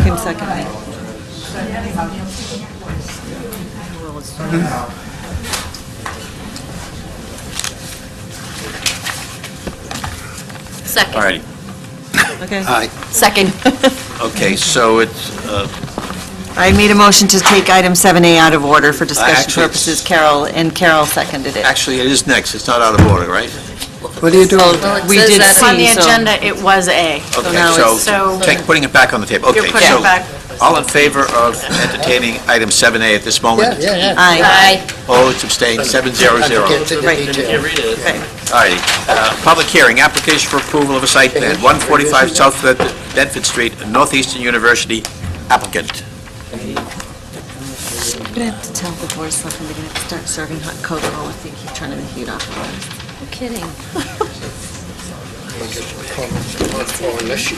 Kim seconded. Second. All righty. Okay. Aye. Second. Okay, so it's, I made a motion to take item 7A out of order for discussion Actually, it's- purposes. Carol seconded it. actually, it is next. It's not out of order, right? What are you doing? We did On the C, so- agenda, it was A. Okay, now So- putting it back on the table. You're Okay, putting so it back. all in favor of entertaining item 7A at this moment? Yeah. Aye. Opposed, abstained, 700. Get to the Right. detail. Okay. All righty. Public hearing, application for approval of a site plan, 145 South Bedford Street, Northeastern University applicant. I'm going to have to tell the board something. They're going to have to start serving hot cocoa if they keep turning the heat off. No kidding. On this sheet.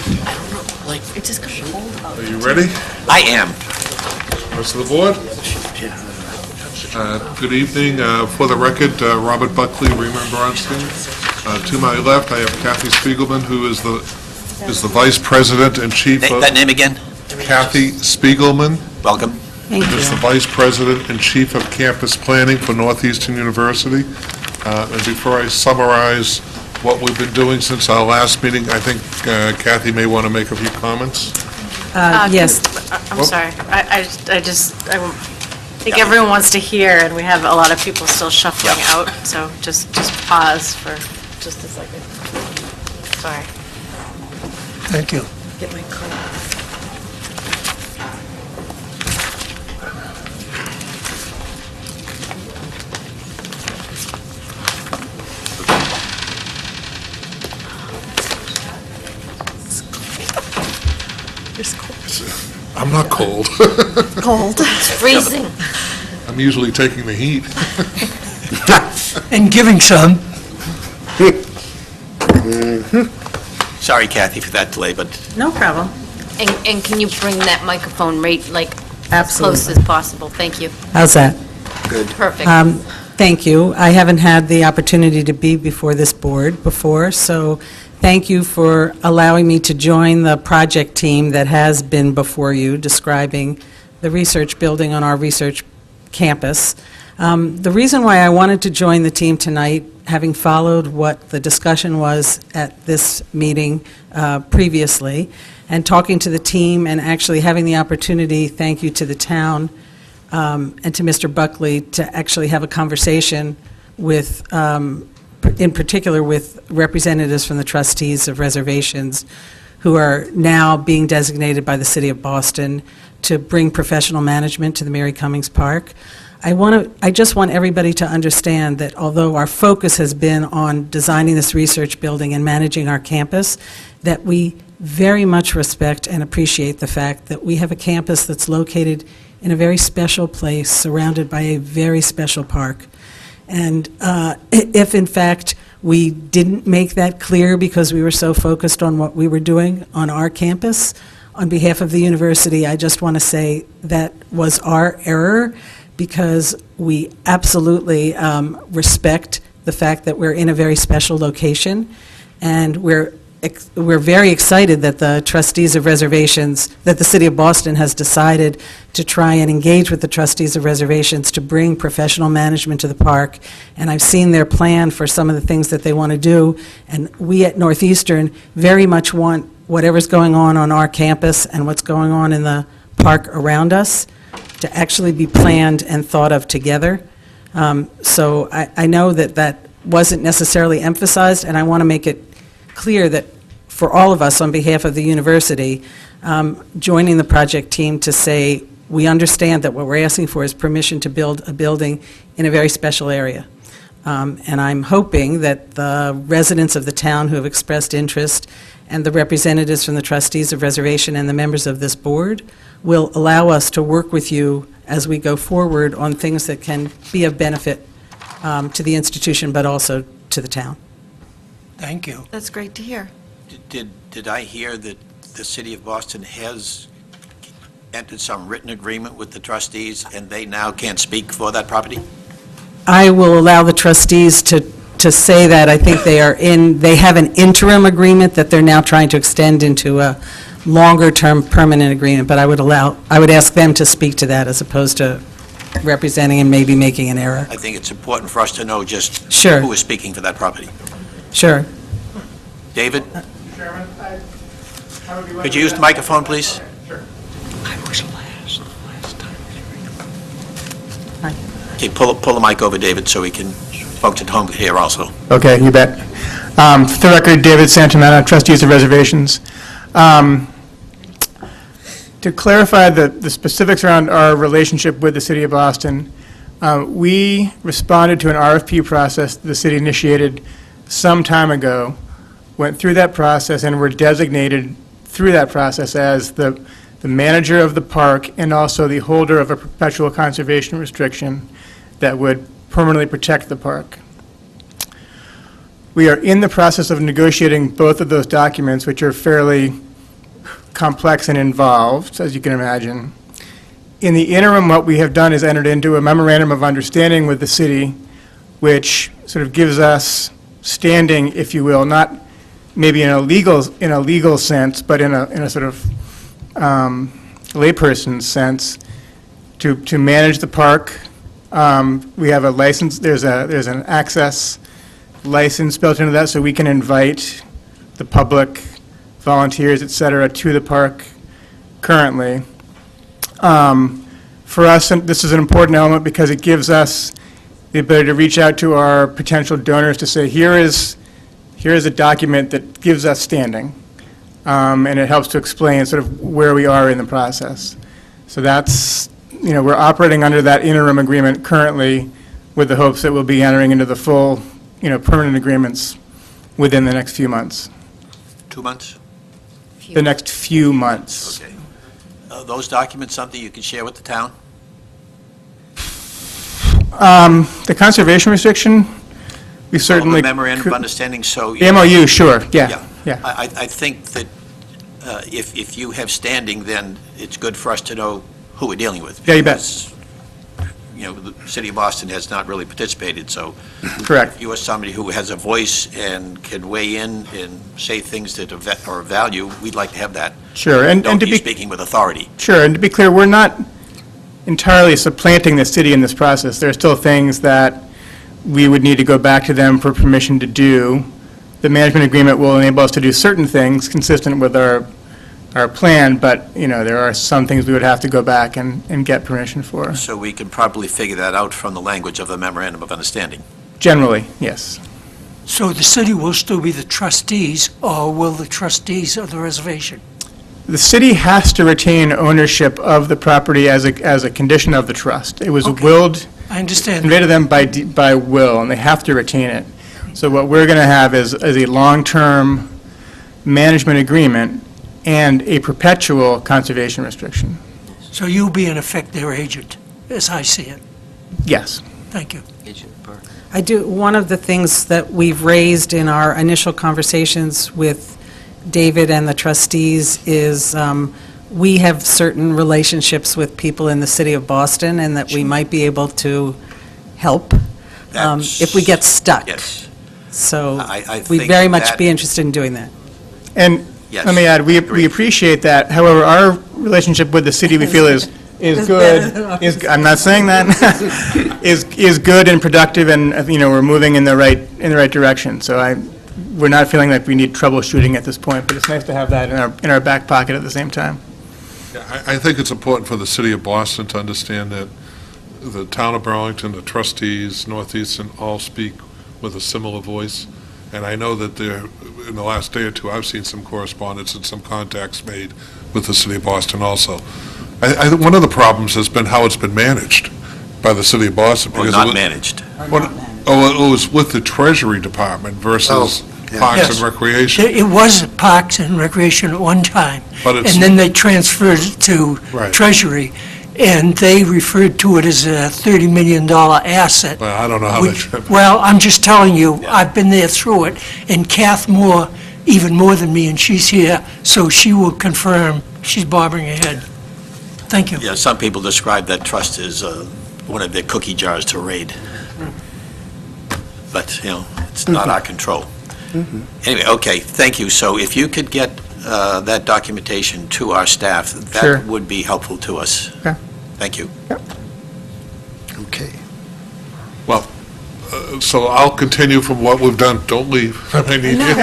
It just got cold out. Are you ready? I am. Rest of the board? Good evening. For the record, Robert Buckley, Reamer and Bronstein. To my left, I have Kathy Spiegelman, who is the Vice President and Chief of... That name again? Kathy Spiegelman Welcome. is the Vice President and Chief of Campus Planning for Northeastern University. And before I summarize what we've been doing since our last meeting, I think Kathy may want to make a few comments. Yes, I'm sorry. I think everyone wants to hear, and we have a lot of people still shuffling Yeah. out, so just pause for just a second. Sorry. Thank you. Get my coat. I'm not cold. Cold. It's freezing. I'm usually taking the heat. And giving some. Sorry, Kathy, for that delay, but no problem. And can you bring that microphone right, like, as Absolutely. close as possible? Thank you. How's that? Perfect. Thank you. I haven't had the opportunity to be before this board before, so thank you for allowing me to join the project team that has been before you describing the research building on our research campus. The reason why I wanted to join the team tonight, having followed what the discussion was at this meeting previously, and talking to the team and actually having the opportunity, thank you to the town and to Mr. Buckley, to actually have a conversation with, in particular with representatives from the trustees of reservations who are now being designated by the City of Boston to bring professional management to the Mary Cummings Park. I just want everybody to understand that although our focus has been on designing this research building and managing our campus, that we very much respect and appreciate the fact that we have a campus that's located in a very special place, surrounded by a very special park. And if, in fact, we didn't make that clear because we were so focused on what we were doing on our campus, on behalf of the university, I just want to say that was our error, because we absolutely respect the fact that we're in a very special location, and we're very excited that the trustees of reservations, that the City of Boston has decided to try and engage with the trustees of reservations to bring professional management to the park. And I've seen their plan for some of the things that they want to do, and we at Northeastern very much want whatever's going on our campus and what's going on in the park around us to actually be planned and thought of together. So I know that wasn't necessarily emphasized, and I want to make it clear that for all of us on behalf of the university, joining the project team to say, we understand that what we're asking for is permission to build a building in a very special area. And I'm hoping that the residents of the town who have expressed interest and the representatives from the trustees of reservation and the members of this board will allow us to work with you as we go forward on things that can be of benefit to the institution, but also to the town. Thank you. That's great to hear. did I hear that the City of Boston has entered some written agreement with the trustees, and they now can't speak for that property? I will allow the trustees to say that. I think they have an interim agreement that they're now trying to extend into a longer-term permanent agreement, but I would ask them to speak to that as opposed to representing and maybe making an error. I think it's important for us to know just Sure. who is speaking for that property. Sure. David? Could you use the microphone, please? Okay, pull the mic over, David, so we can, folks at home can hear also. Okay, you bet. For the record, David Santamana, trustees of reservations. To clarify the specifics around our relationship with the City of Boston, we responded to an RFP process the city initiated some time ago, went through that process, and were designated through that process as the manager of the park and also the holder of a perpetual conservation restriction that would permanently protect the park. We are in the process of negotiating both of those documents, which are fairly complex and involved, as you can imagine. In the interim, what we have done is entered into a memorandum of understanding with the city, which sort of gives us standing, if you will, not maybe in a legal sense, but in a sort of layperson's sense, to manage the park. We have a license. There's an access license built into that, so we can invite the public, volunteers, et cetera, to the park currently. For us, and this is an important element because it gives us the ability to reach out to our potential donors to say, here is a document that gives us standing, and it helps to explain sort of where we are in the process. So that's, we're operating under that interim agreement currently with the hopes that we'll be entering into the full, permanent agreements within the next few months. 2 months? The next few months. Okay. Those documents something you can share with the town? The conservation restriction, we certainly. The memorandum of understanding, so. The MOU, sure, yeah. I think that if you have standing, then it's good for us to know who we're dealing with. Yeah, you bet. Because, the City of Boston has not really participated, so. Correct. If you are somebody who has a voice and can weigh in and say things that are of value, we'd like to have that. Sure, and Don't to be be, speaking with authority. sure, and to be clear, we're not entirely supplanting the city in this process. There are still things that we would need to go back to them for permission to do. The management agreement will enable us to do certain things consistent with our plan, but, there are some things we would have to go back and get permission for. So we can probably figure that out from the language of the memorandum of understanding. Generally, yes. So the city will still be the trustees, or will the trustees of the reservation? The city has to retain ownership of the property as a condition of the trust. It was Okay. willed, I understand. conveyed to them by will, and they have to retain it. So what we're going to have is a long-term management agreement and a perpetual conservation restriction. So you'll be in effect their agent, as I see it. Yes. Thank you. I do, one of the things that we've raised in our initial conversations with David and the trustees is we have certain relationships with people in the city of Boston, and that we might be able to help if we get stuck. Yes. So I we'd think very much that- be interested in doing that. And Yes. let me add, we Agreed. appreciate that. However, our relationship with the city, we feel is good. I'm not saying that. is good and productive, and we're moving in the right direction. So we're not feeling like we need troubleshooting at this point, but it's nice to have that in our back pocket at the same time. Yeah, I think it's important for the city of Boston to understand that the town of Burlington, the trustees, Northeastern, all speak with a similar voice. And I know that in the last day or two, I've seen some correspondence and some contacts made with the city of Boston also. I think one of the problems has been how it's been managed by the city of Boston. Or because not it was- managed. it was with the Treasury Department versus Parks and Yes. Recreation. It was Parks and Recreation at one time, But it's- and then they transferred it to Right. Treasury, and they referred to it as a $30 million asset. Well, I don't know how they. Well, I'm just telling you, I've been there through it, and Kath Moore, even more than me, and she's here, so she will confirm. She's bobbing her head. Thank you. Yeah, some people describe that trust as one of their cookie jars to raid. But, it's not our control. Anyway, okay, thank you. So if you could get that documentation to our staff. Sure. That would be helpful to us. Okay. Thank you. Okay. Well, so I'll continue from what we've done. Don't leave. I need you.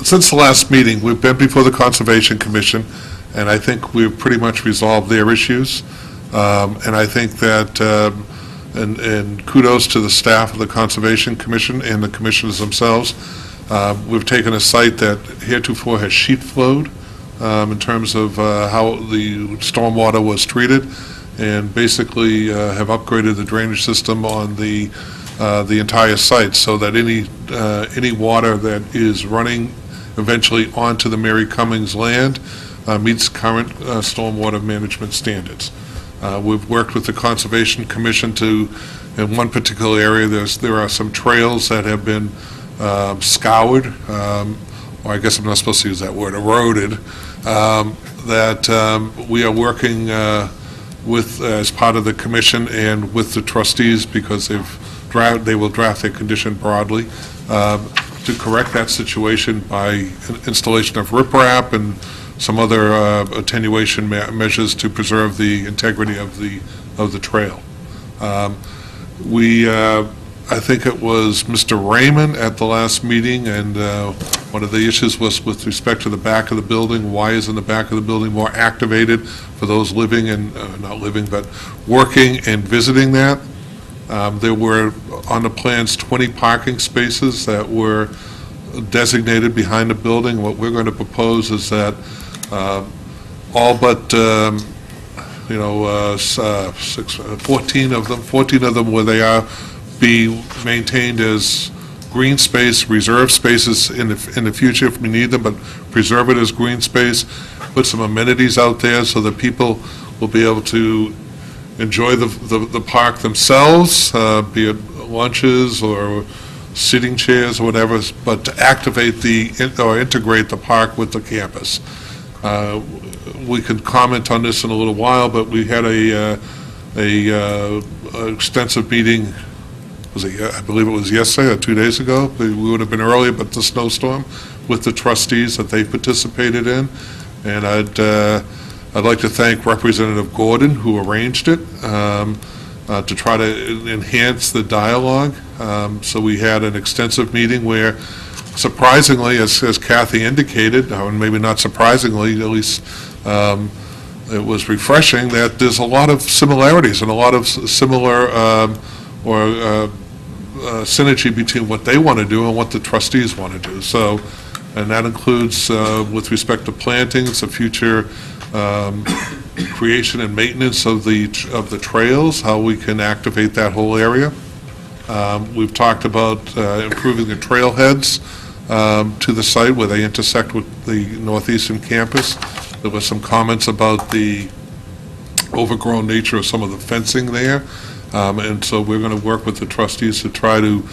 Since the last meeting, we've been before the Conservation Commission, and I think we've pretty much resolved their issues. And I think that, and kudos to the staff of the Conservation Commission and the commissioners themselves. We've taken a site that heretofore has sheet flowed in terms of how the stormwater was treated, and basically have upgraded the drainage system on the entire site so that any water that is running eventually onto the Mary Cummings land meets current stormwater management standards. We've worked with the Conservation Commission to, in one particular area, there are some trails that have been scoured, or I guess I'm not supposed to use that word, eroded, that we are working with, as part of the commission and with the trustees, because they will draft their condition broadly, to correct that situation by installation of riprap and some other attenuation measures to preserve the integrity of the trail. I think it was Mr. Raymond at the last meeting, and one of the issues was with respect to the back of the building. Why isn't the back of the building more activated for those living and, not living, but working and visiting that? There were, on the plans, 20 parking spaces that were designated behind the building. What we're going to propose is that all but, 14 of them where they are, be maintained as green space, reserve spaces in the future if we need them, but preserve it as green space, put some amenities out there so that people will be able to enjoy the park themselves, be it lunches or sitting chairs or whatever, but to activate or integrate the park with the campus. We can comment on this in a little while, but we had a extensive meeting. I believe it was yesterday or 2 days ago. We would have been earlier, but the snowstorm, with the trustees that they participated in. And I'd like to thank Representative Gordon, who arranged it, to try to enhance the dialogue. So we had an extensive meeting where, surprisingly, as Kathy indicated, or maybe not surprisingly, at least it was refreshing, that there's a lot of similarities and a lot of similar synergy between what they want to do and what the trustees want to do. So, and that includes, with respect to plantings, the future creation and maintenance of the trails, how we can activate that whole area. We've talked about improving the trailheads to the site where they intersect with the Northeastern campus. There were some comments about the overgrown nature of some of the fencing there. And so we're going to work with the trustees to try to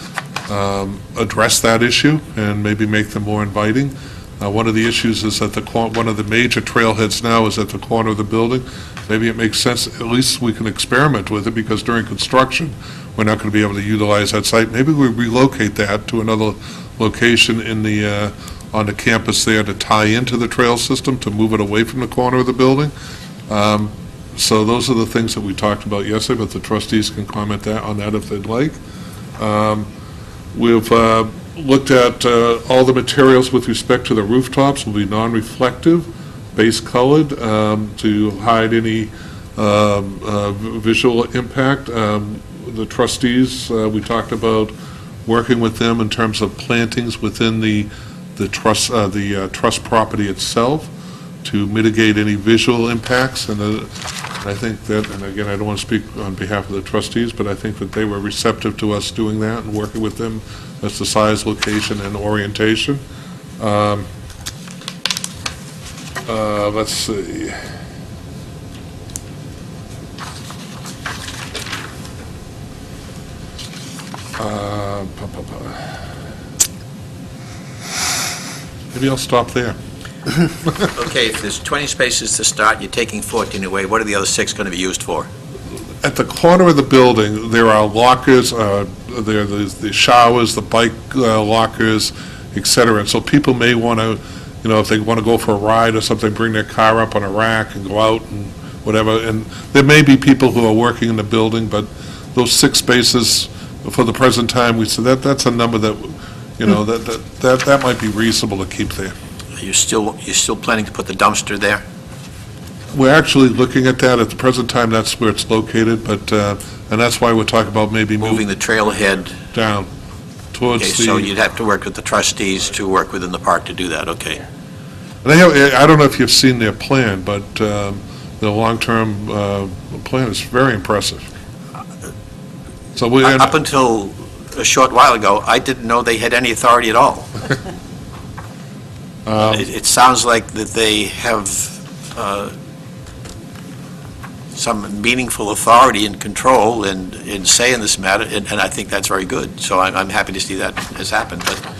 address that issue and maybe make them more inviting. One of the issues is that one of the major trailheads now is at the corner of the building. Maybe it makes sense, at least we can experiment with it, because during construction, we're not going to be able to utilize that site. Maybe we relocate that to another location on the campus there to tie into the trail system, to move it away from the corner of the building. So those are the things that we talked about yesterday, but the trustees can comment on that if they'd like. We've looked at all the materials with respect to the rooftops will be non-reflective, base-colored, to hide any visual impact. The trustees, we talked about working with them in terms of plantings within the trust property itself to mitigate any visual impacts. And I think that, and again, I don't want to speak on behalf of the trustees, but I think that they were receptive to us doing that and working with them as to size, location, and orientation. Let's see. Maybe I'll stop there. Okay, if there's 20 spaces to start, you're taking 14 away, what are the other 6 going to be used for? At the corner of the building, there are lockers, there are the showers, the bike lockers, et cetera. And so people may want to, if they want to go for a ride or something, bring their car up on a rack and go out and whatever. And there may be people who are working in the building, but those 6 spaces, for the present time, we said that's a number that, that might be reasonable to keep there. You're still planning to put the dumpster there? We're actually looking at that. At the present time, that's where it's located, but, and that's why we're talking about maybe Moving the trailhead? down towards Okay, the... so you'd have to work with the trustees to work within the park to do that, okay. They have, I don't know if you've seen their plan, but the long-term plan is very impressive. So we... Up until a short while ago, I didn't know they had any authority at all. It sounds like that they have some meaningful authority and control and say in this matter, and I think that's very good. So I'm happy to see that has happened, but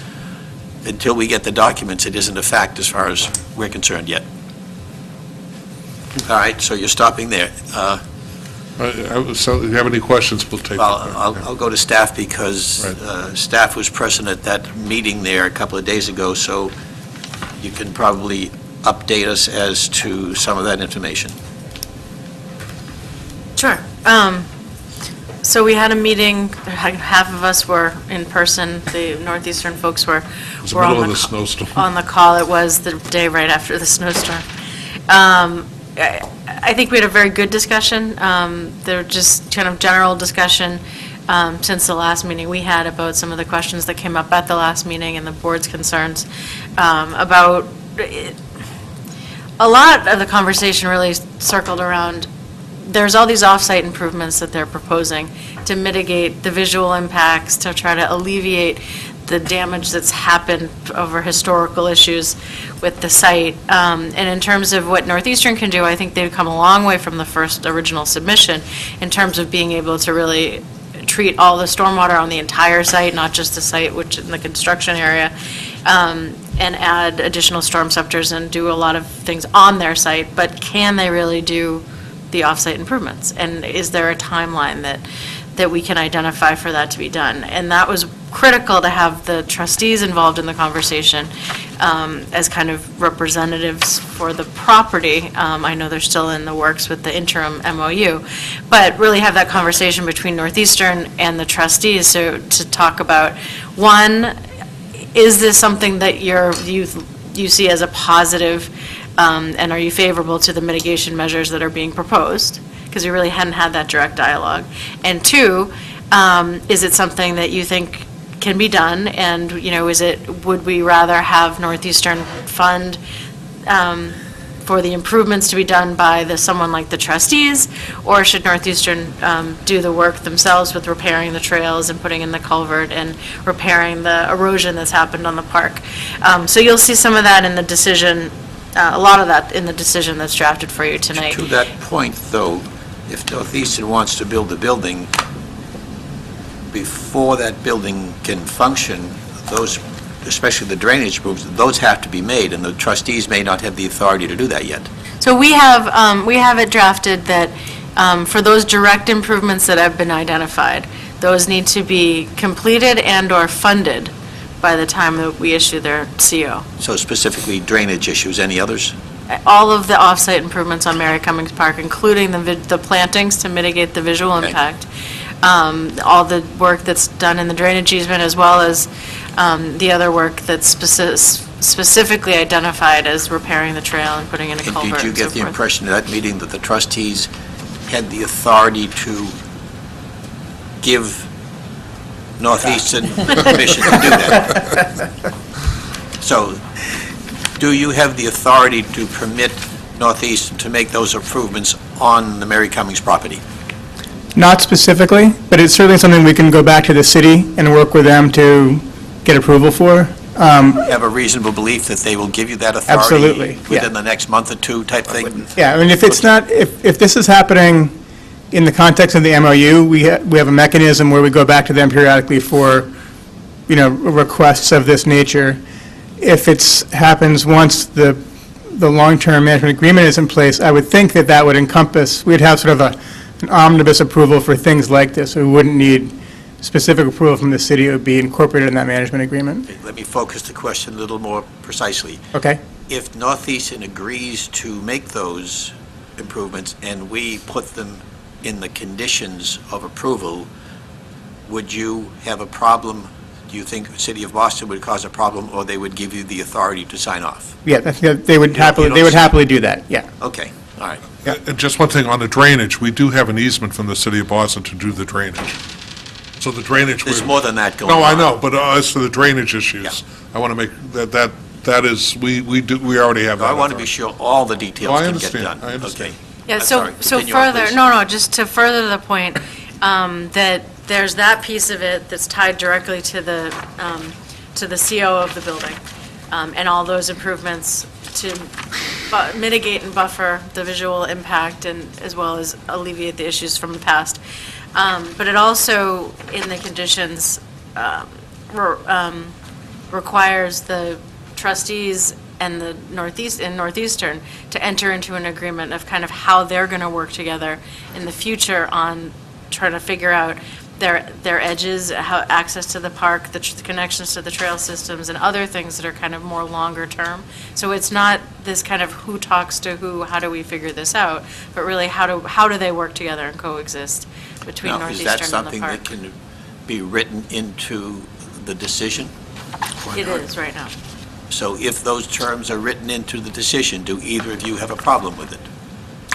until we get the documents, it isn't a fact as far as we're concerned yet. All right, so you're stopping there. So if you have any questions, we'll take them. Well, I'll go to staff because Right. staff was present at that meeting there a couple of days ago, so you can probably update us as to some of that information. Sure. So we had a meeting, half of us were in person, the Northeastern folks were It's the were middle on of the the snowstorm. on the call. It was the day right after the snowstorm. I think we had a very good discussion. There were just kind of general discussion since the last meeting we had about some of the questions that came up at the last meeting and the board's concerns about a lot of the conversation really circled around there's all these off-site improvements that they're proposing to mitigate the visual impacts, to try to alleviate the damage that's happened over historical issues with the site. And in terms of what Northeastern can do, I think they've come a long way from the first original submission in terms of being able to really treat all the stormwater on the entire site, not just the site which in the construction area, and add additional storm scepters and do a lot of things on their site. But can they really do the off-site improvements? And is there a timeline that we can identify for that to be done? And that was critical to have the trustees involved in the conversation as kind of representatives for the property. I know they're still in the works with the interim MOU, but really have that conversation between Northeastern and the trustees to talk about, one, is this something that you see as a positive, and are you favorable to the mitigation measures that are being proposed? Because we really hadn't had that direct dialogue. And two, is it something that you think can be done? And, would we rather have Northeastern fund for the improvements to be done by someone like the trustees? Or should Northeastern do the work themselves with repairing the trails and putting in the culvert and repairing the erosion that's happened on the park? So you'll see some of that in the decision, a lot of that in the decision that's drafted for you tonight. To that point, though, if Northeastern wants to build a building, before that building can function, those, especially the drainage moves, those have to be made, and the trustees may not have the authority to do that yet. So we have it drafted that for those direct improvements that have been identified, those need to be completed and/or funded by the time that we issue their CO. So specifically drainage issues, any others? All of the off-site improvements on Mary Cummings Park, including the plantings to mitigate the visual Okay. impact, all the work that's done in the drainage easement, as well as the other work that's specifically identified as repairing the trail and putting in a And culvert did you and so get the forth. impression at that meeting that the trustees had the authority to give Northeastern permission to do that? So, do you have the authority to permit Northeastern to make those improvements on the Mary Cummings property? Not specifically, but it's certainly something we can go back to the city and work with them to get approval for. Have a reasonable belief that they will give you that authority? Absolutely, yeah. Within the next month or two type thing? Yeah, I mean, if it's not, if this is happening in the context of the MOU, we have a mechanism where we go back to them periodically for, requests of this nature. If it happens once the long-term management agreement is in place, I would think that would encompass, we'd have sort of an omnibus approval for things like this. We wouldn't need specific approval from the city, it would be incorporated in that management agreement. Let me focus the question a little more precisely. Okay? If Northeastern agrees to make those improvements and we put them in the conditions of approval, would you have a problem? Do you think the city of Boston would cause a problem, or they would give you the authority to sign off? Yeah, they would don't happily do that, yeah. Okay, all right. And just one thing on the drainage, we do have an easement from the city of Boston to do the drainage. So the drainage. There's more than that going on. No, I know, but as for the drainage issues, Yeah. I want to make, that is, we already have that. I want to be authority. sure all the details Oh, I can get understand, done. I understand. Okay. Yeah, I'm so sorry, so continue on, further, please. no, just to further the point, that there's that piece of it that's tied directly to the CO of the building, and all those improvements to mitigate and buffer the visual impact, and as well as alleviate the issues from the past. But it also, in the conditions, requires the trustees and the Northeastern to enter into an agreement of kind of how they're going to work together in the future on trying to figure out their edges, how access to the park, the connections to the trail systems, and other things that are kind of more longer term. So it's not this kind of who talks to who, how do we figure this out, but really how do they work together and coexist between Now, Northeastern is that and the something park? that can be written into the decision? It is right now. So if those terms are written into the decision, do either of you have a problem with it?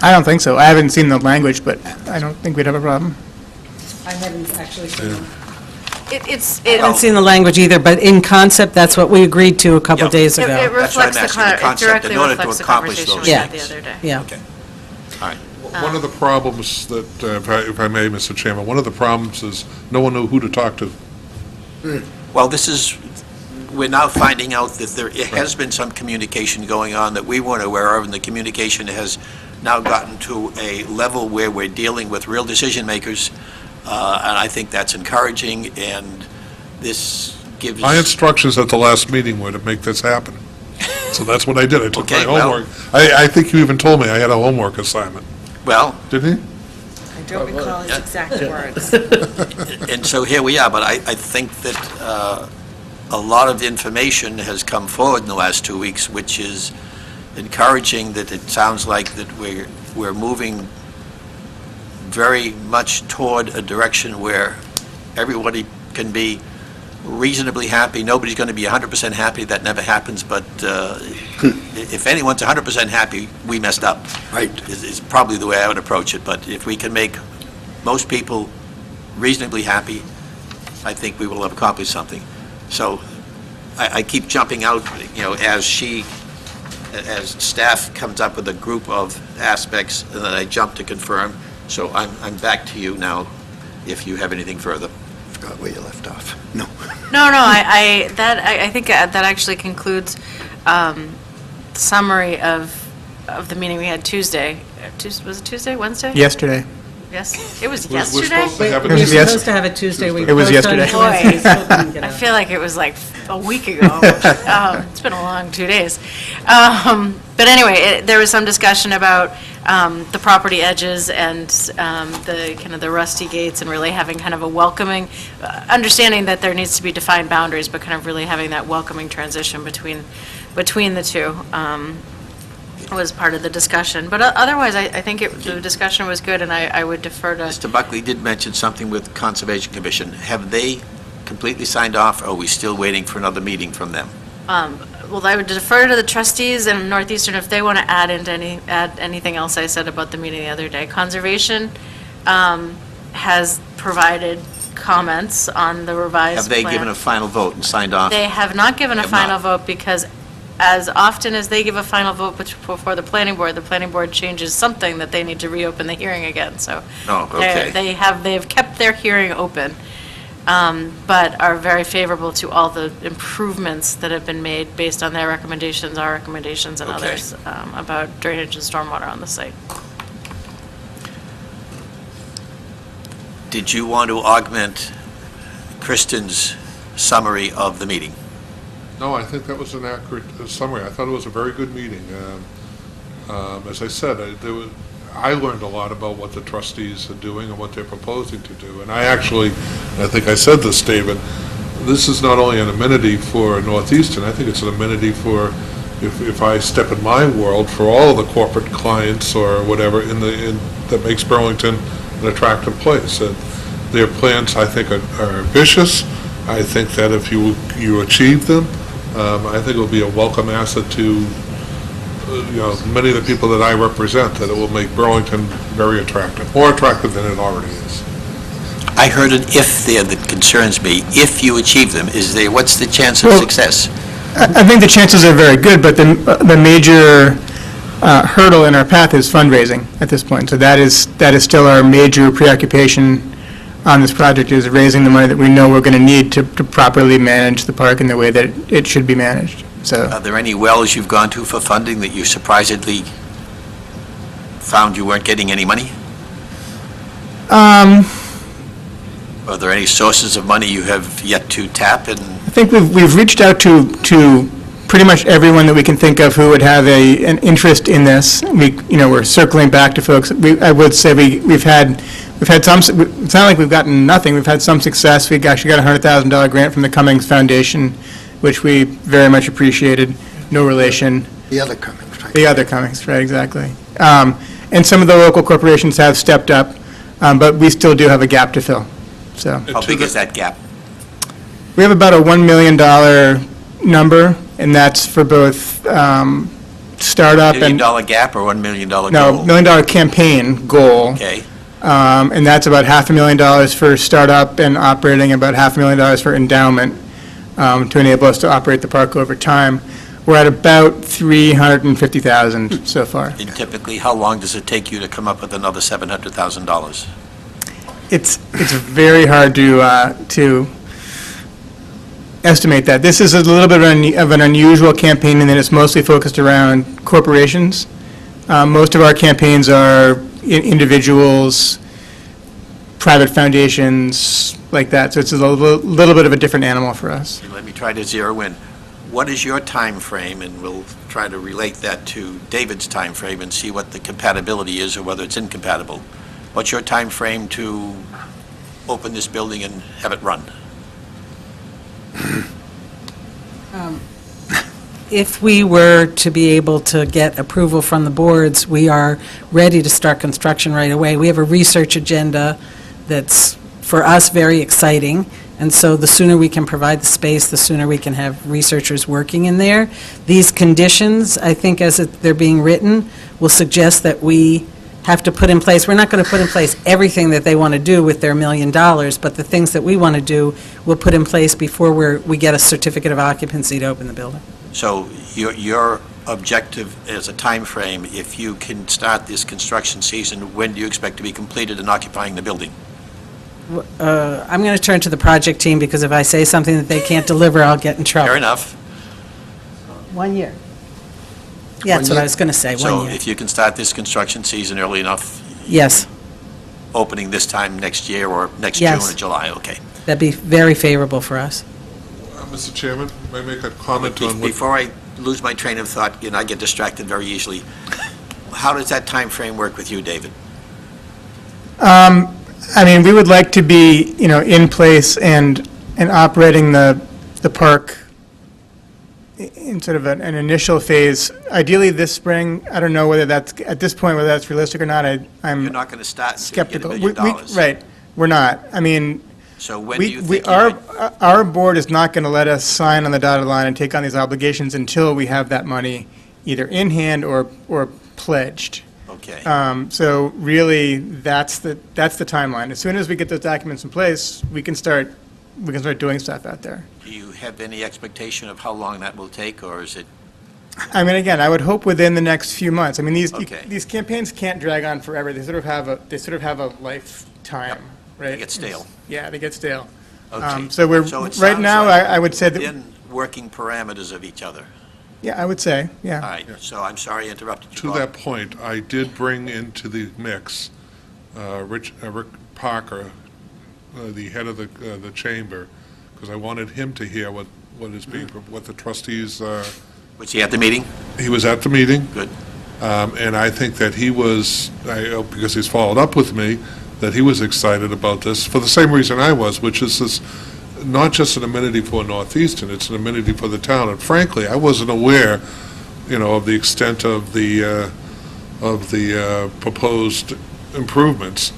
I don't think so. I haven't seen the language, but I don't think we'd have a problem. I haven't actually seen It haven't seen the language either, but in concept, that's what we agreed to a couple Yeah. days It ago. That's what I'm reflects the, asking, the it concept, directly in order to reflects the accomplish conversation those we had the things. other day. Yeah. Okay, all right. One of the problems that, if I may, Mr. Chairman, one of the problems is no one knew who to talk to. Well, we're now finding out that there has been some communication going on that we weren't aware of, and the communication has now gotten to a level where we're dealing with real decision makers, and I think that's encouraging, and this gives... My instructions at the last meeting were to make this happen. So that's what I did. I took my Okay, well- homework. I think you even told me I had a homework assignment, Well, didn't he? I don't recall his exact words. and so here we are, but I think that a lot of information has come forward in the last 2 weeks, which is encouraging, that it sounds like that we're moving very much toward a direction where everybody can be reasonably happy. Nobody's going to be 100% happy. That never happens, but if anyone's 100% happy, we messed up. Right. Is probably the way I would approach it, but if we can make most people reasonably happy, I think we will have accomplished something. So I keep jumping out, as staff comes up with a group of aspects, and then I jump to confirm. So I'm back to you now, if you have anything further. Forgot where you left off. No. No, I think that actually concludes the summary of the meeting we had Tuesday. Was it Tuesday, Wednesday? Yesterday. Yes, it was We're yesterday? supposed to have We were it. Yes. supposed to have it Tuesday. We It was postponed yesterday. it Wednesday, so it didn't get I out. feel like it was like a week ago. It's been a long 2 days. But anyway, there was some discussion about the property edges and the kind of the rusty gates, and really having kind of a welcoming, understanding that there needs to be defined boundaries, but kind of really having that welcoming transition between the two. Was part of the discussion. But otherwise, I think the discussion was good, and I would defer to... Mr. Buckley did mention something with Conservation Commission. Have they completely signed off, or are we still waiting for another meeting from them? Well, I would defer to the trustees and Northeastern if they want to add anything else I said about the meeting the other day. Conservation has provided comments on the revised Have they plan. given a final vote and signed off? They have not given a Have final not. vote, because as often as they give a final vote before the planning board changes something, that they need to reopen the hearing again, so. Oh, okay. They have kept their hearing open, but are very favorable to all the improvements that have been made based on their recommendations, our recommendations, and Okay. others about drainage and stormwater on the site. Did you want to augment Kristen's summary of the meeting? No, I think that was an accurate summary. I thought it was a very good meeting. As I said, I learned a lot about what the trustees are doing and what they're proposing to do. And I actually, I think I said this, David, this is not only an amenity for Northeastern, I think it's an amenity for, if I step in my world, for all the corporate clients or whatever that makes Burlington an attractive place. And their plans, I think, are ambitious. I think that if you achieve them, I think it will be a welcome asset to many of the people that I represent, that it will make Burlington very attractive, more attractive than it already is. I heard an if there that concerns me. If you achieve them, what's the chance of Well, success? I think the chances are very good, but the major hurdle in our path is fundraising at this point. So that is still our major preoccupation on this project, is raising the money that we know we're going to need to properly manage the park in the way that it should be managed. So, Are there any wells you've gone to for funding that you surprisingly found you weren't getting any money? Are there any sources of money you have yet to tap? And I think we've reached out to pretty much everyone that we can think of who would have an interest in this. We're circling back to folks. I would say we've had some. It's not like we've gotten nothing. We've had some success. We actually got a $100,000 grant from the Cummings Foundation, which we very much appreciated. No relation. The other Cummings, right? The other Cummings, right, exactly. And some of the local corporations have stepped up, but we still do have a gap to fill. So how big is that gap? we have about a $1 million number, and that's for both startup $1 and... million gap or $1 million goal? No, $1 million campaign goal. Okay. And that's about $500,000 for startup and operating, about $500,000 for endowment to enable us to operate the park over time. We're at about $350,000 so far. And typically, how long does it take you to come up with another $700,000? It's very hard to estimate that. This is a little bit of an unusual campaign in that it's mostly focused around corporations. Most of our campaigns are individuals, private foundations, like that. So it's a little bit of a different animal for us. Let me try to zero in. What is your time frame, and we'll try to relate that to David's time frame and see what the compatibility is or whether it's incompatible. What's your time frame to open this building and have it run? If we were to be able to get approval from the boards, we are ready to start construction right away. We have a research agenda that's, for us, very exciting, and so the sooner we can provide the space, the sooner we can have researchers working in there. These conditions, I think, as they're being written, will suggest that we have to put in place, we're not going to put in place everything that they want to do with their $1 million, but the things that we want to do, we'll put in place before we get a certificate of occupancy to open the building. So your objective as a time frame, if you can start this construction season, when do you expect to be completed and occupying the building? I'm going to turn to the project team, because if I say something that they can't deliver, I'll get in trouble. Fair enough. 1 year. Yeah, that's what I was going to say, 1 So year. if you can start this construction season early enough, Yes, opening this time next year or next Yes. June or July, okay. that'd be very favorable for us. Mr. Chairman, may I make a comment on what... Before I lose my train of thought, I get distracted very easily. How does that time frame work with you, David? I mean, we would like to be, in place and operating the park in sort of an initial phase, ideally this spring. I don't know whether that's, at this point, whether that's realistic or not. I'm You're not going to start until you get skeptical. $1 million. Right, we're not. I mean, So when do you think our board is not going to let us sign on the dotted line and take on these obligations until we have that money either in hand or pledged. Okay. So really, that's the timeline. As soon as we get those documents in place, we can start doing stuff out there. Do you have any expectation of how long that will take, or is it? I mean, again, I would hope within the next few months. I mean, Okay. these campaigns can't drag on forever. They sort of have a lifetime, right? They get stale. Yeah, they get stale. Okay. So we're, So it right sounds now, like I would say that, within working parameters of each other. yeah, I would say, All yeah. right, so I'm sorry I interrupted you, To Bob. that point, I did bring into the mix Rick Parker, the head of the chamber, because I wanted him to hear what is being, what the trustees, Was he at the meeting? he was at the meeting. Good. And I think that he was, because he's followed up with me, that he was excited about this for the same reason I was, which is this, not just an amenity for Northeastern, it's an amenity for the town. And frankly, I wasn't aware, of the extent of the proposed improvements.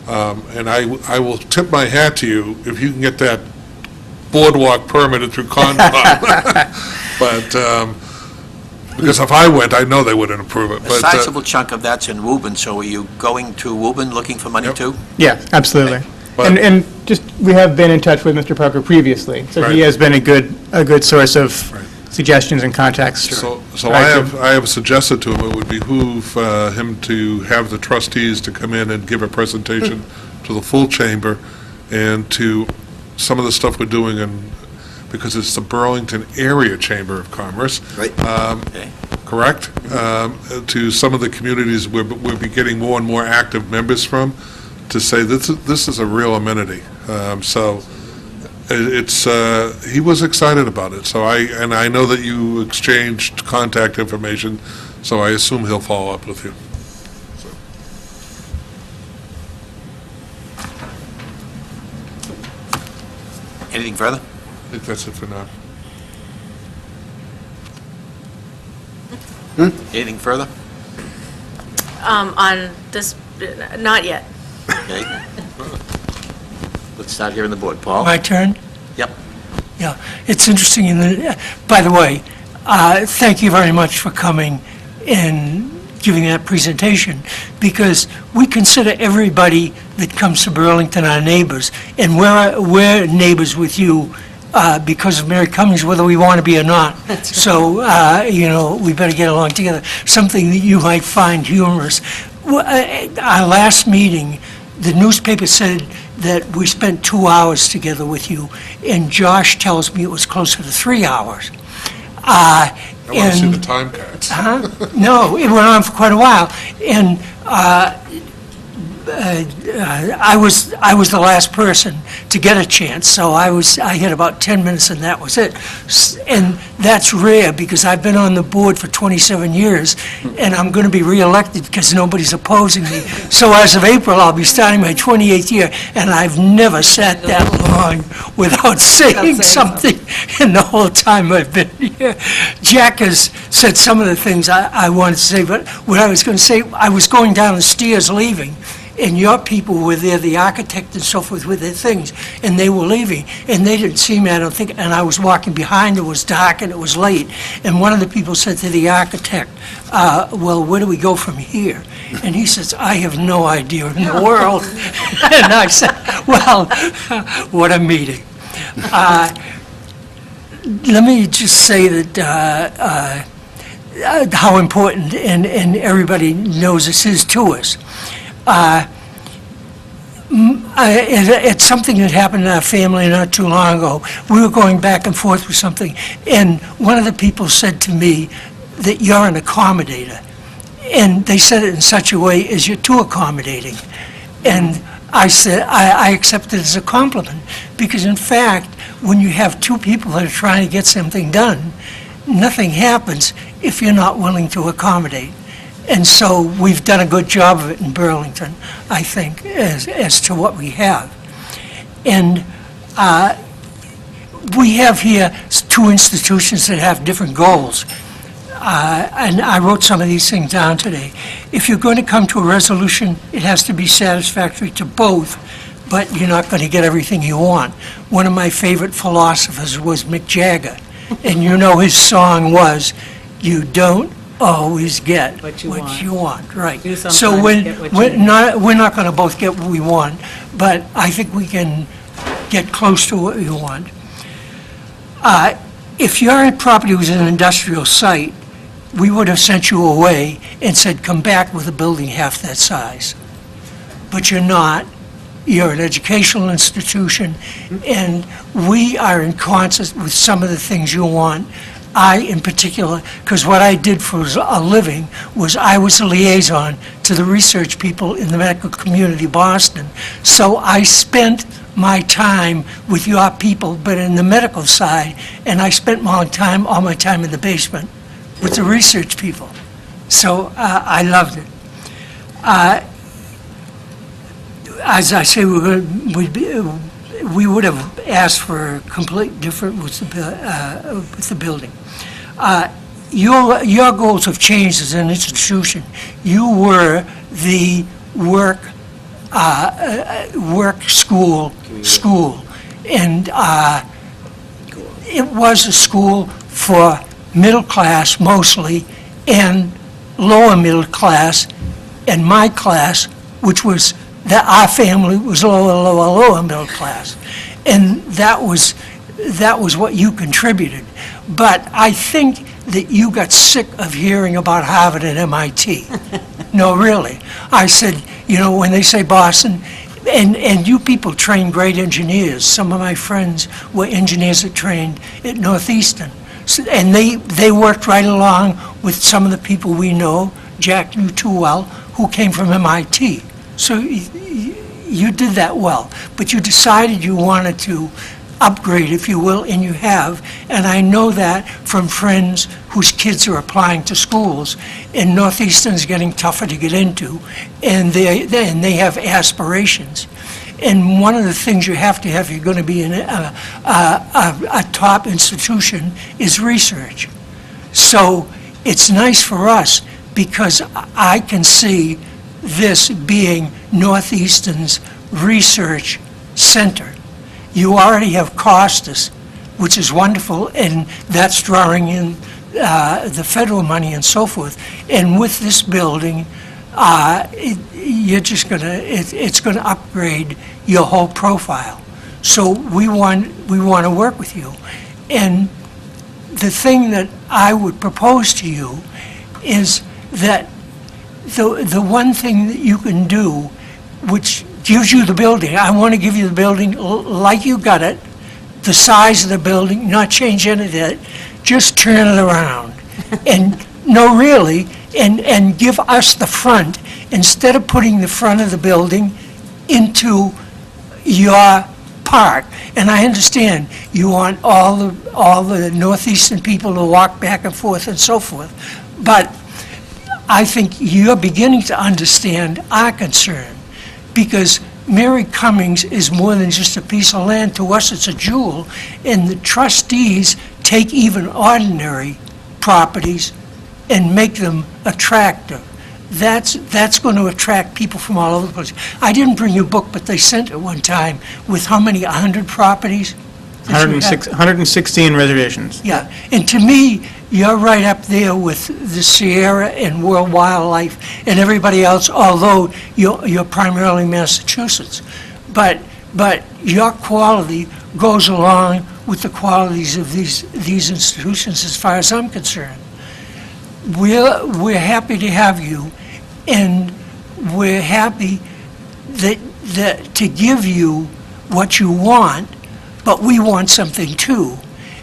And I will tip my hat to you if you can get that boardwalk permitted through Concom. But, because if I went, I know they wouldn't approve it. A But sizable chunk of that's in Woburn, so are you going to Woburn looking for money Yep. too? Yeah, absolutely. But- And just, we have been in touch with Mr. Parker previously, so he Right. has been a good source of Right. suggestions and contacts. So Right. I have suggested to him, it would behoove him to have the trustees to come in and give a presentation to the full chamber and to some of the stuff we're doing because it's the Burlington Area Chamber of Commerce. Right. Okay. Correct? To some of the communities we'll be getting more and more active members from, to say this is a real amenity. So he was excited about it. So I know that you exchanged contact information, so I assume he'll follow up with you. Anything further? I think that's it for now. Anything further? On this, not yet. Okay. Let's start here on the board. Paul? My turn? Yep. Yeah, it's interesting, by the way, thank you very much for coming and giving that presentation, because we consider everybody that comes to Burlington our neighbors, and we're neighbors with you because of Mary Cummings, whether we want to be or not. So, we better get along together. Something that you might find humorous. Our last meeting, the newspaper said that we spent 2 hours together with you, and Josh tells me it was closer to 3 hours. I want to see the time cards. No, it went on for quite a while, and I was the last person to get a chance, so I had about 10 minutes and that was it. And that's rare, because I've been on the board for 27 years, and I'm going to be reelected because nobody's opposing me. So as of April, I'll be starting my 28th year, and I've never sat that long without saying something in the whole time I've been here. Jack has said some of the things I wanted to say, but what I was going to say, I was going down the stairs leaving, and your people were there, the architect and so forth, with their things, and they were leaving, and they didn't see me, I don't think, and I was walking behind, it was dark and it was late, and one of the people said to the architect, well, where do we go from here? And he says, I have no idea in the world. And I said, well, what a meeting. Let me just say that how important, and everybody knows this is to us. It's something that happened in our family not too long ago. We were going back and forth with something, and one of the people said to me that you're an accommodator. And they said it in such a way as you're too accommodating. And I said, I accept it as a compliment, because in fact, when you have two people that are trying to get something done, nothing happens if you're not willing to accommodate. And so we've done a good job of it in Burlington, I think, as to what we have. And we have here two institutions that have different goals. And I wrote some of these things down today. If you're going to come to a resolution, it has to be satisfactory to both, but you're not going to get everything you want. One of my favorite philosophers was Mick Jagger, and you know his song was, "You don't always get What you want." Right. You So sometimes get what you need. we're not going to both get what we want, but I think we can get close to what we want. If your property was an industrial site, we would have sent you away and said, come back with a building half that size. But you're not. You're an educational institution, and we are in concert with some of the things you want. I, in particular, because what I did for a living was I was a liaison to the research people in the medical community, Boston. So I spent my time with your people, but in the medical side, and I spent all my time in the basement with the research people. So I loved it. As I say, we would have asked for a complete different with the building. Your goals have changed as an institution. You were the work school, and it was a school for middle class mostly, and lower middle class, and my class, which was that our family was lower middle class, and that was what you contributed. But I think that you got sick of hearing about Harvard and MIT. No, really. I said, you know, when they say Boston, and you people train great engineers. Some of my friends were engineers that trained at Northeastern. So, and they worked right along with some of the people we know, Jack knew too well, who came from MIT. So you did that well. But you decided you wanted to upgrade, if you will, and you have. And I know that from friends whose kids are applying to schools, and Northeastern's getting tougher to get into, and they have aspirations. And one of the things you have to have if you're going to be in a top institution is research. So it's nice for us because I can see this being Northeastern's research center. You already have Costas, which is wonderful, and that's drawing in the federal money and so forth. And with this building, it's going to upgrade your whole profile. So we want to work with you. And the thing that I would propose to you is that the one thing that you can do, which gives you the building, I want to give you the building like you got it, the size of the building, not change any of that, just turn it around. And no, really, and give us the front, instead of putting the front of the building into your park. And I understand you want all the Northeastern people to walk back and forth and so forth, but I think you're beginning to understand our concern, because Mary Cummings is more than just a piece of land. To us, it's a jewel, and the trustees take even ordinary properties and make them attractive. That's going to attract people from all over the place. I didn't bring your book, but they sent it one time with how many, 100 properties? 116 reservations. Yeah, and to me, you're right up there with the Sierra and World Wildlife and everybody else, although you're primarily Massachusetts. But your quality goes along with the qualities of these institutions as far as I'm concerned. We're happy to have you, and we're happy that to give you what you want, but we want something too.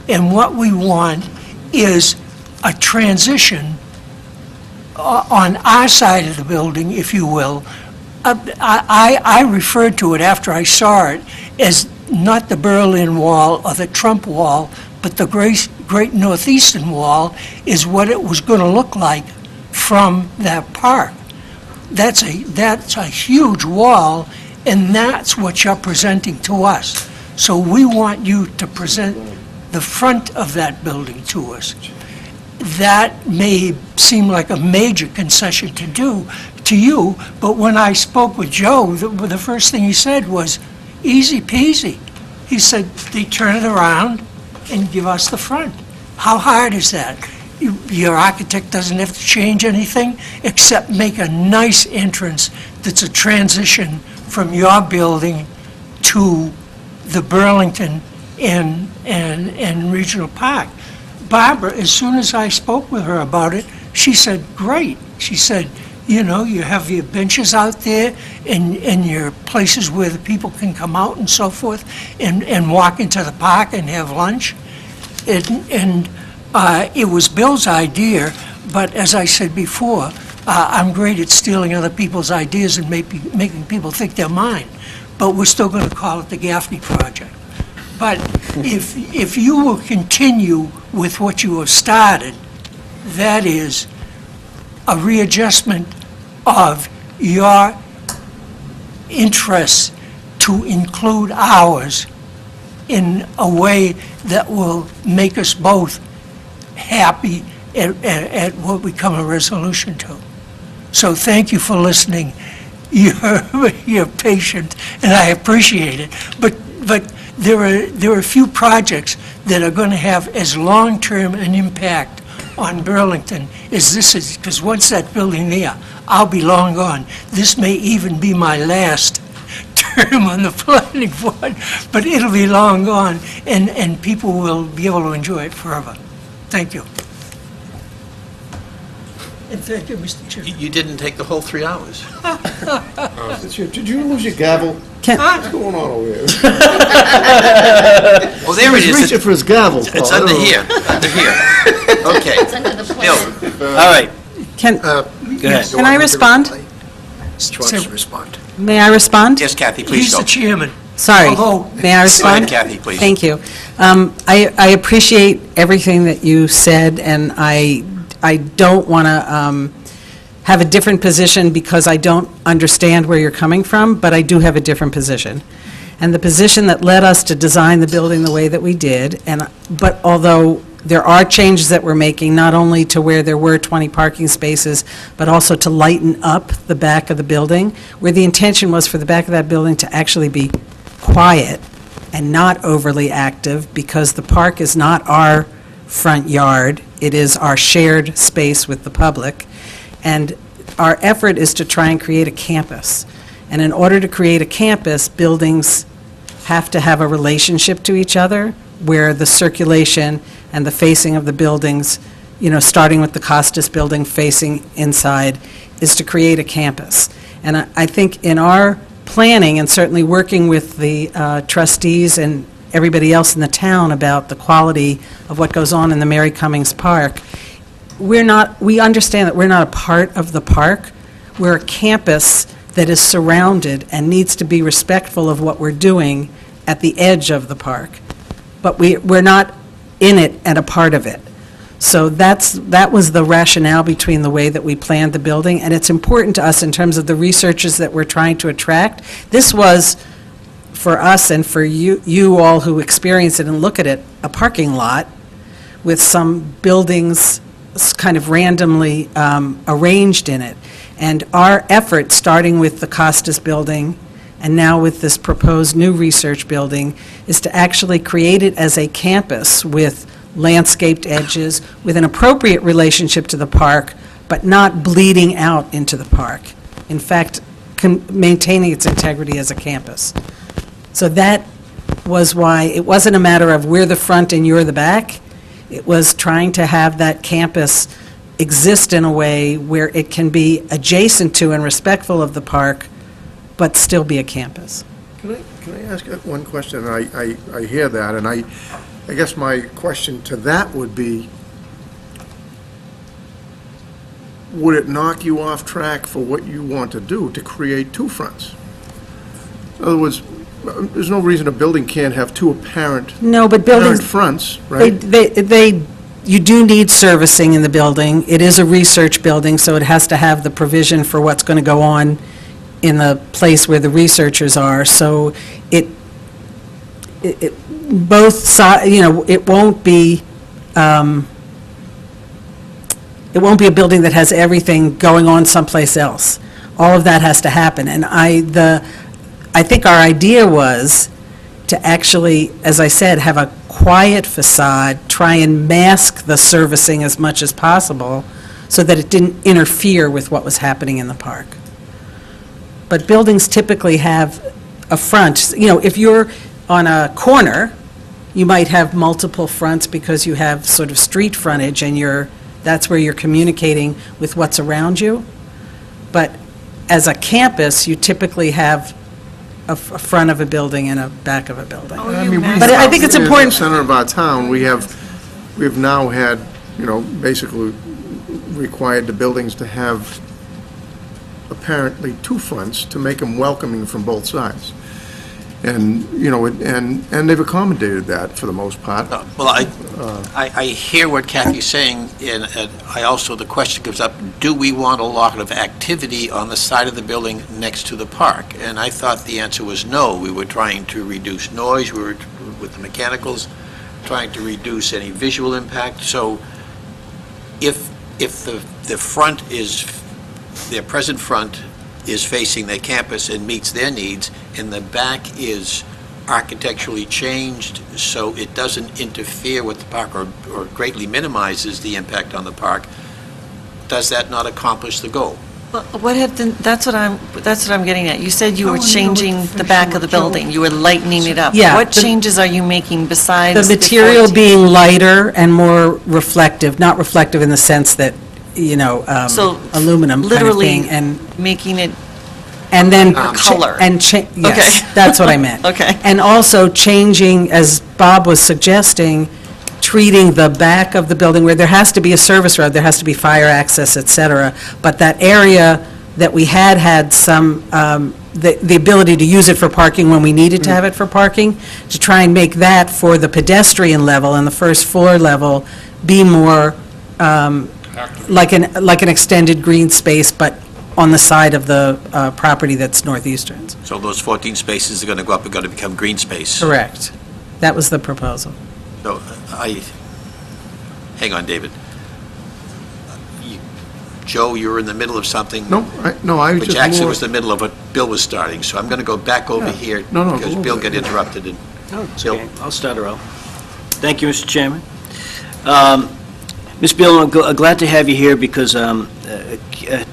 And what we want is a transition on our side of the building, if you will. I referred to it after I saw it as not the Berlin Wall or the Trump Wall, but the Great Northeastern Wall is what it was going to look like from that park. That's a huge wall, and that's what you're presenting to us. So we want you to present the front of that building to us. That may seem like a major concession to do to you, but when I spoke with Joe, the first thing he said was, easy peasy. He said, they turn it around and give us the front. How hard is that? Your architect doesn't have to change anything except make a nice entrance that's a transition from your building to the Burlington and Regional Park. Barbara, as soon as I spoke with her about it, she said, great. She said, you know, you have your benches out there and your places where the people can come out and so forth and walk into the park and have lunch. And it was Bill's idea, but as I said before, I'm great at stealing other people's ideas and making people think they're mine. But we're still going to call it the Gaffney Project. But if you will continue with what you have started, that is a readjustment of your interests to include ours in a way that will make us both happy at what we come a resolution to. So thank you for listening. You're patient, and I appreciate it. But there are a few projects that are going to have as long-term an impact on Burlington as this is, because once that building there, I'll be long gone. This may even be my last term on the planning board, but it'll be long gone, and people will be able to enjoy it forever. Thank you. And thank you, Mr. Chairman. You didn't take the whole 3 hours. Did you lose your gavel? What's going on over here? Oh, there it He's is. reaching for his gavel. It's Paul. I don't under know. here, under here. Okay. It's under the plan. Bill, all right, Can go ahead. Can I respond? She wants to respond. May I respond? Yes, Kathy, please He's go. the chairman. Sorry. Although- May I respond? Go ahead, Kathy, please. Thank you. I appreciate everything that you said, and I don't want to have a different position because I don't understand where you're coming from, but I do have a different position. And the position that led us to design the building the way that we did, but although there are changes that we're making, not only to where there were 20 parking spaces, but also to lighten up the back of the building, where the intention was for the back of that building to actually be quiet and not overly active, because the park is not our front yard, it is our shared space with the public. And our effort is to try and create a campus. And in order to create a campus, buildings have to have a relationship to each other, where the circulation and the facing of the buildings, starting with the Costas building facing inside, is to create a campus. And I think in our planning, and certainly working with the trustees and everybody else in the town about the quality of what goes on in the Mary Cummings Park, we understand that we're not a part of the park. We're a campus that is surrounded and needs to be respectful of what we're doing at the edge of the park. But we're not in it and a part of it. So that was the rationale between the way that we planned the building, and it's important to us in terms of the researchers that we're trying to attract. This was, for us and for you all who experience it and look at it, a parking lot with some buildings kind of randomly arranged in it. And our effort, starting with the Costas building and now with this proposed new research building, is to actually create it as a campus with landscaped edges, with an appropriate relationship to the park, but not bleeding out into the park. In fact, maintaining its integrity as a campus. So that was why it wasn't a matter of we're the front and you're the back. It was trying to have that campus exist in a way where it can be adjacent to and respectful of the park, but still be a campus. Can I ask one question? I hear that, and I guess my question to that would be, would it knock you off track for what you want to do, to create two fronts? In other words, there's no reason a building can't have two apparent No, but buildings, fronts, right? you do need servicing in the building. It is a research building, so it has to have the provision for what's going to go on in the place where the researchers are. So both sides, it won't be a building that has everything going on someplace else. All of that has to happen. And I think our idea was to actually, as I said, have a quiet facade, try and mask the servicing as much as possible so that it didn't interfere with what was happening in the park. But buildings typically have a front. If you're on a corner, you might have multiple fronts because you have sort of street frontage and that's where you're communicating with what's around you. But as a campus, you typically have a front of a building and a back of a building. But I think it's important. In the center of our town, we've now had, basically required the buildings to have apparently two fronts to make them welcoming from both sides. And, and they've accommodated that for the most part. Well, I hear what Kathy's saying, and I also, the question comes up, do we want a lot of activity on the side of the building next to the park? And I thought the answer was no. We were trying to reduce noise, we were, with the mechanicals, trying to reduce any visual impact. So if the front is, their present front is facing their campus and meets their needs, and the back is architecturally changed so it doesn't interfere with the park or greatly minimizes the impact on the park, does that not accomplish the goal? Well, that's what I'm getting at. You said you I were wanna know changing what the the back of the visual- building. You were lightening it up. Yeah, What the- changes are you making besides The material 14? being lighter and more reflective, not reflective in the sense that, So, aluminum kind of literally thing, and making it, then... color. Yes, Okay. that's what I meant. Okay. And also changing, as Bob was suggesting, treating the back of the building where there has to be a service road, there has to be fire access, et cetera, but that area that we had some, the ability to use it for parking when we needed to have it for parking, to try and make that for the pedestrian level and the first floor level be more like an extended green space, but on the side of the property that's Northeastern's. So those 14 spaces are going to go up, are going to become green space? Correct. That was the proposal. So hang on, David. Joe, you were in the middle of something? No, I was But just Jackson more... was in the middle of what Bill was starting, so I'm going to go back over Yeah. here No, because go Bill over got it. interrupted. And No, it's Bill. okay. I'll start her out. Thank you, Mr. Chairman. Ms. Bill, I'm glad to have you here because a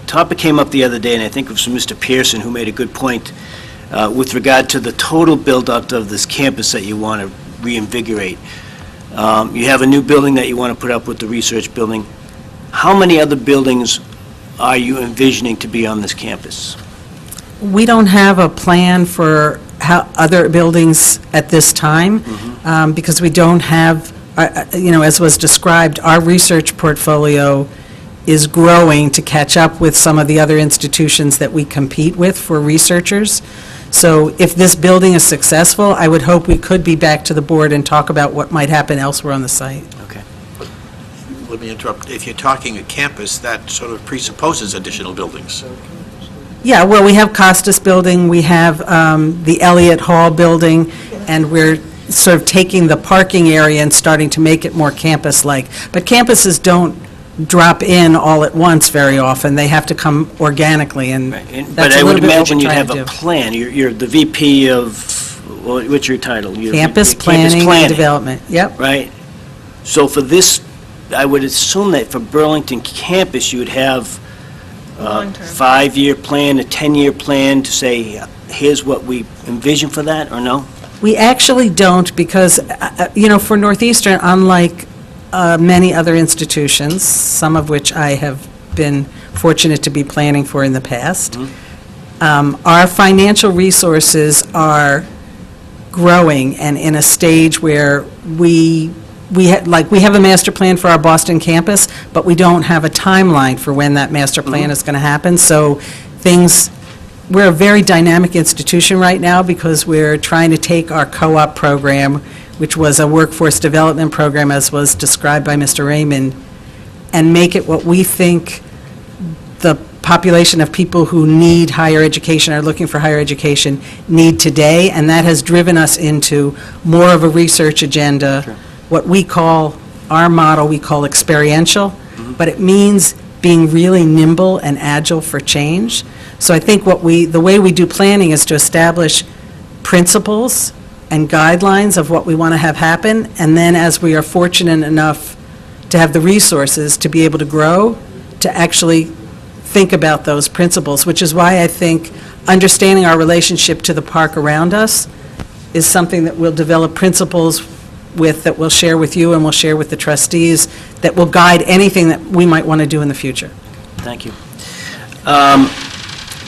topic came up the other day, and I think it was from Mr. Pearson, who made a good point with regard to the total build-out of this campus that you want to reinvigorate. You have a new building that you want to put up with the research building. How many other buildings are you envisioning to be on this campus? We don't have a plan for how other buildings at this time, because we don't have, as was described, our research portfolio is growing to catch up with some of the other institutions that we compete with for researchers. So if this building is successful, I would hope we could be back to the board and talk about what might happen elsewhere on the site. Okay. let me interrupt. If you're talking a campus, that sort of presupposes additional buildings. Yeah, well, we have Costas Building, we have the Elliott Hall Building, and we're sort of taking the parking area and starting to make it more campus-like. But campuses don't drop in all at once very often. They have to come organically, and Right, and- that's But I a would little bit what imagine we're you'd trying have to a do. plan. You're the VP of, what's your title? Campus planning and development, yep. Right? So for this, I would assume that for Burlington campus, you would have a Long-term. 5-year plan, a 10-year plan to say, here's what we envision for that, or no? We actually don't, because, for Northeastern, unlike many other institutions, some of which I have been fortunate to be planning for in the past, our financial resources are growing and in a stage where we have a master plan for our Boston campus, but we don't have a timeline for when that master plan is going to happen. So we're a very dynamic institution right now because we're trying to take our co-op program, which was a workforce development program, as was described by Mr. Raymond, and make it what we think the population of people who need higher education, are looking for higher education, need today, and that has driven us into more of a research agenda. Sure. What we call, our model, we call experiential, but it means being really nimble and agile for change. So I think the way we do planning is to establish principles and guidelines of what we want to have happen, and then as we are fortunate enough to have the resources to be able to grow, to actually think about those principles, which is why I think understanding our relationship to the park around us is something that we'll develop principles with, that we'll share with you and we'll share with the trustees, that will guide anything that we might want to do in the future. Thank you.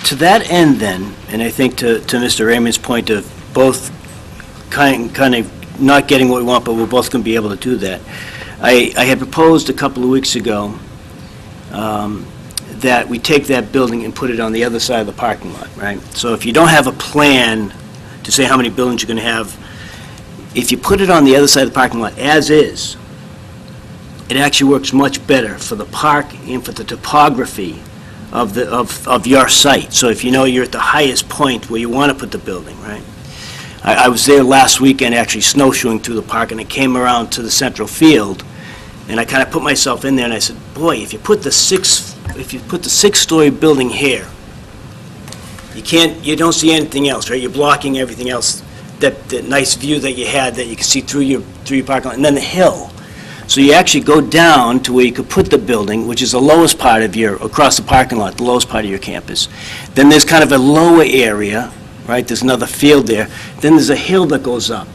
To that end, then, and I think to Mr. Raymond's point of both kind of not getting what we want, but we're both going to be able to do that, I had proposed a couple of weeks ago that we take that building and put it on the other side of the parking lot, right? So if you don't have a plan to say how many buildings you're going to have. If you put it on the other side of the parking lot as is, it actually works much better for the park and for the topography of your site. So if you know you're at the highest point where you want to put the building, right? I was there last weekend actually snowshoeing through the park, and I came around to the central field, and I kind of put myself in there, and I said, boy, if you put the six-story building here, you don't see anything else, right? You're blocking everything else, that nice view that you had that you can see through your parking lot, and then the hill. So you actually go down to where you could put the building, which is the lowest part of across the parking lot, the lowest part of your campus. Then there's kind of a lower area, right? There's another field there. Then there's a hill that goes up,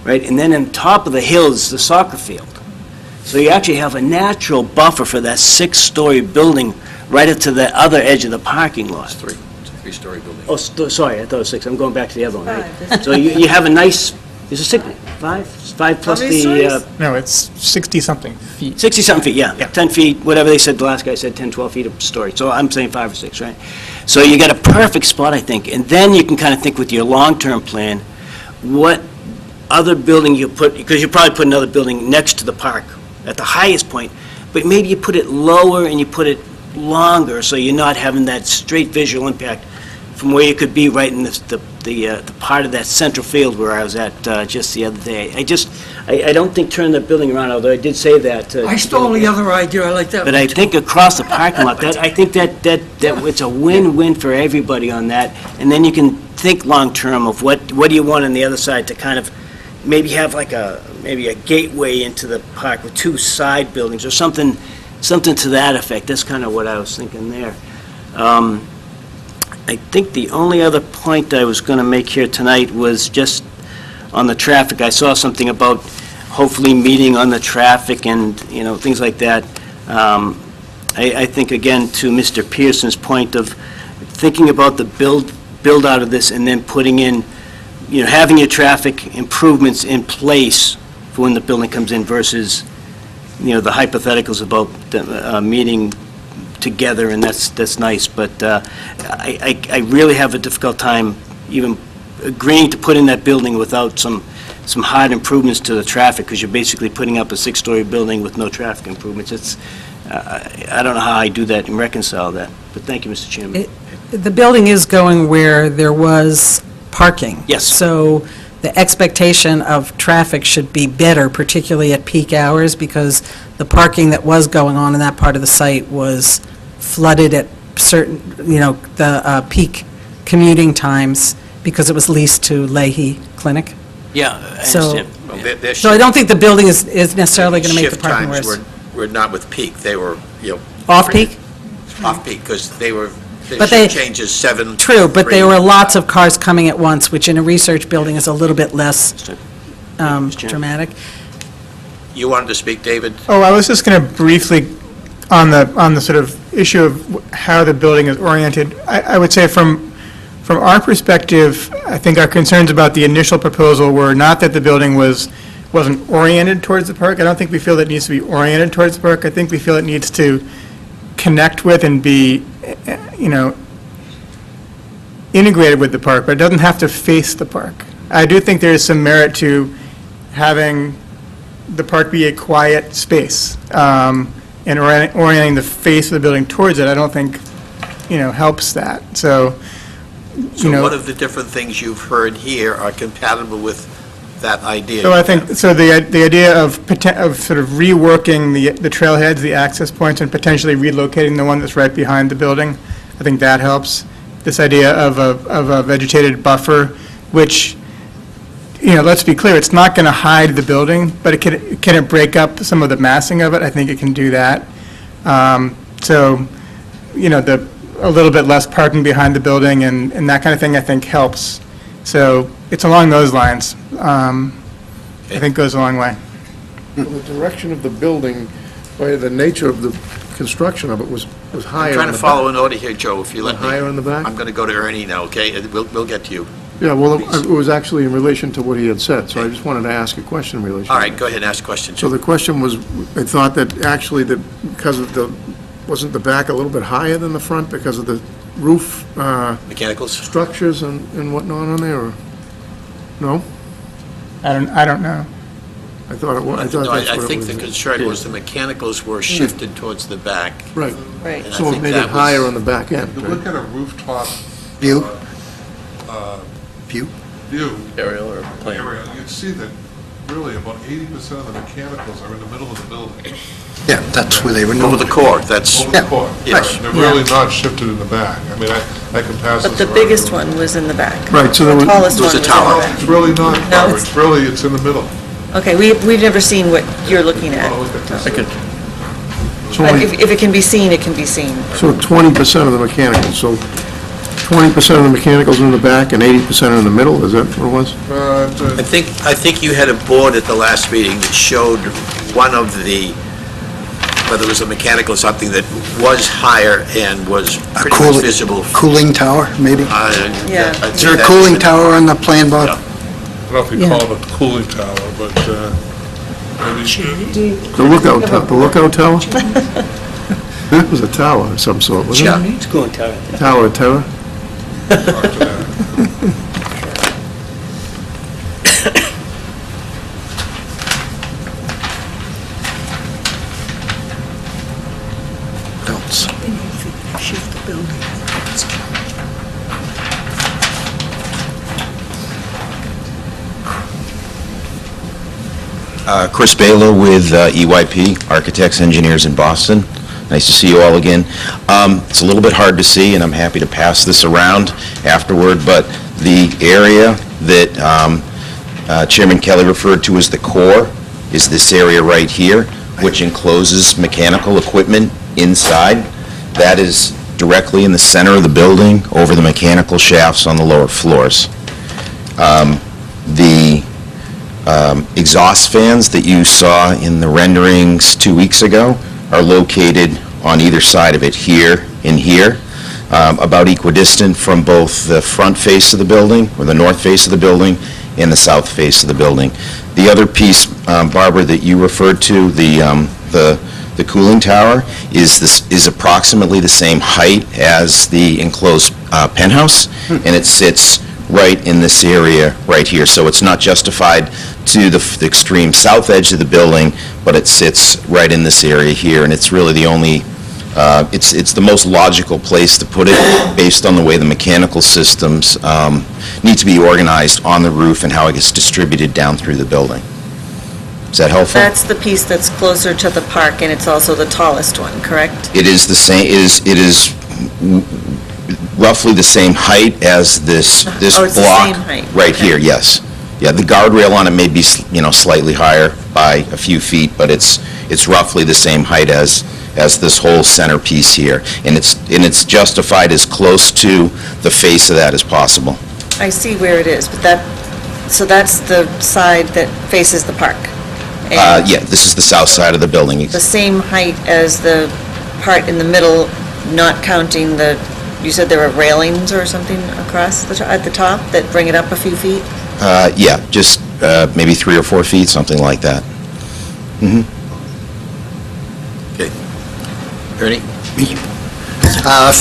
right? And then on top of the hill is the soccer field. So you actually have a natural buffer for that six-story building right up to the other edge of the parking lot. It's a three-story building. Oh, sorry, I thought it was six. I'm going back to the other one, right? So you have a nice, is it six, five plus How many the, stories? No, it's 60-something feet. 60-something feet, yeah. 10 feet, whatever they said, the last guy said 10, 12 feet a story. So I'm saying 5 or 6, right? So you got a perfect spot, I think. And then you can kind of think with your long-term plan, what other building you put, because you probably put another building next to the park at the highest point, but maybe you put it lower and you put it longer, so you're not having that straight visual impact from where you could be right in the part of that central field where I was at just the other day. I don't think turn the building around, although I did say that. I stole the other idea, I like that But one I too. think across the parking lot, I think that it's a win-win for everybody on that. And then you can think long-term of what do you want on the other side to kind of maybe have like maybe a gateway into the park with two side buildings or something to that effect. That's kind of what I was thinking there. I think the only other point I was going to make here tonight was just on the traffic. I saw something about hopefully meeting on the traffic and, things like that. I think, again, to Mr. Pearson's point of thinking about the build out of this and then putting in, having your traffic improvements in place for when the building comes in versus, the hypotheticals about the, meeting together, and that's nice, but I really have a difficult time even agreeing to put in that building without some hard improvements to the traffic, because you're basically putting up a six-story building with no traffic improvements. I don't know how I do that and reconcile that, but thank you, Mr. Chairman. The building is going where there was parking. Yes. So the expectation of traffic should be better, particularly at peak hours, because the parking that was going on in that part of the site was flooded at certain, the peak commuting times because it was leased to Leahy Clinic. Yeah, I So- understand. Well, their So I don't think the building is necessarily going to make the shift parking times worse. were not with peak, they were, Off-peak? off-peak, because their But they- shift changes 7. True, but 3. there were lots of cars coming at once, which in a research building is a little bit less Mr. Chairman. dramatic. You wanted to speak, David? Oh, I was just going to briefly, on the sort of issue of how the building is oriented, I would say from our perspective, I think our concerns about the initial proposal were not that the building wasn't oriented towards the park. I don't think we feel that it needs to be oriented towards the park. I think we feel it needs to connect with and be, integrated with the park, but it doesn't have to face the park. I do think there is some merit to having the park be a quiet space, and orienting the face of the building towards it, I don't think, helps that. So, So what of the different things you've heard here are compatible with that idea? So I think, so the idea of sort of reworking the trailheads, the access points, and potentially relocating the one that's right behind the building, I think that helps. This idea of a vegetated buffer, which, let's be clear, it's not going to hide the building, but can it break up some of the massing of it? I think it can do that. So, a little bit less parking behind the building and that kind of thing, I think, helps. So it's along those lines. I think goes a long way. Well, the direction of the building, by the nature of the construction of it, was higher I'm in trying the to follow back. an order here, Joe, if you let me. Higher in the back? I'm going to go to Ernie now, okay? We'll get to you. Yeah, well, Please. it was actually in relation to what he had said, so I just wanted to ask a question in relation. All to right, that. go ahead and ask a question, So Joe. the question was, I thought that actually that because of wasn't the back a little bit higher than the front because of the roof Mechanicals? structures and whatnot on there, or? No? I don't know. I thought it was, I thought No, that's I what it think was. the concern was the mechanicals were shifted towards the back. Right. Right. And I So it think made it that was- higher on the back end, If you right? look at a rooftop View? uh, View? view, Aerial or plan? area, you'd see that really about 80% of the mechanicals are in the middle of the building. Yeah, that's where they were Over normally. the core, that's, Over the court. Yes. They're really not shifted in the back. I mean, I can pass this But the around. biggest one was in the back. Right, so there The was, tallest There was one a was tower. in the It's really not, No, Barbara. it's- It's really, it's in the middle. back. Okay, we've never seen what you're looking at. Oh, look at this. so But if it can be seen, it can be seen. 20% of the mechanicals, so 20% of the mechanicals in the back and 80% in the middle, is that what it was? I think you had a board at the last meeting that showed one of the, whether it was a mechanical or something, that was higher and was pretty much visible. Cooling tower, maybe? Yeah. Is there a cooling tower on the plan, Bob? Yeah. I don't know if you call it a cooling tower, but maybe. The lookout tower? That was a tower of some sort, wasn't it? It's going to Tower of Terror? Talk to that. What else? Chris Baylor with EYP, Architects, Engineers in Boston. Nice to see you all again. It's a little bit hard to see, and I'm happy to pass this around afterward, but the area that Chairman Kelly referred to as the core is this area right here, which encloses mechanical equipment inside. That is directly in the center of the building, over the mechanical shafts on the lower floors. The exhaust fans that you saw in the renderings 2 weeks ago are located on either side of it, here and here, about equidistant from both the front face of the building, or the north face of the building, and the south face of the building. The other piece, Barbara, that you referred to, the cooling tower, is approximately the same height as the enclosed penthouse, and it sits right in this area right here. So it's not justified to the extreme south edge of the building, but it sits right in this area here, and it's really the only, it's the most logical place to put it, based on the way the mechanical systems need to be organized on the roof and how it gets distributed down through the building. Is that helpful? That's the piece that's closer to the park, and it's also the tallest one, correct? It is the same, it is roughly the same height as this Oh, it's the block. same height. Right Okay. here, yes. Yeah, the guardrail on it may be, slightly higher by a few feet, but it's roughly the same height as this whole centerpiece here. And it's justified as close to the face of that as possible. I see where it is, but so that's the side that faces the park? And Yeah, this is the south side of the building. the same height as the part in the middle, not counting you said there were railings or something across at the top that bring it up a few feet? Yeah, just maybe 3 or 4 feet, something like that. Okay. Ernie?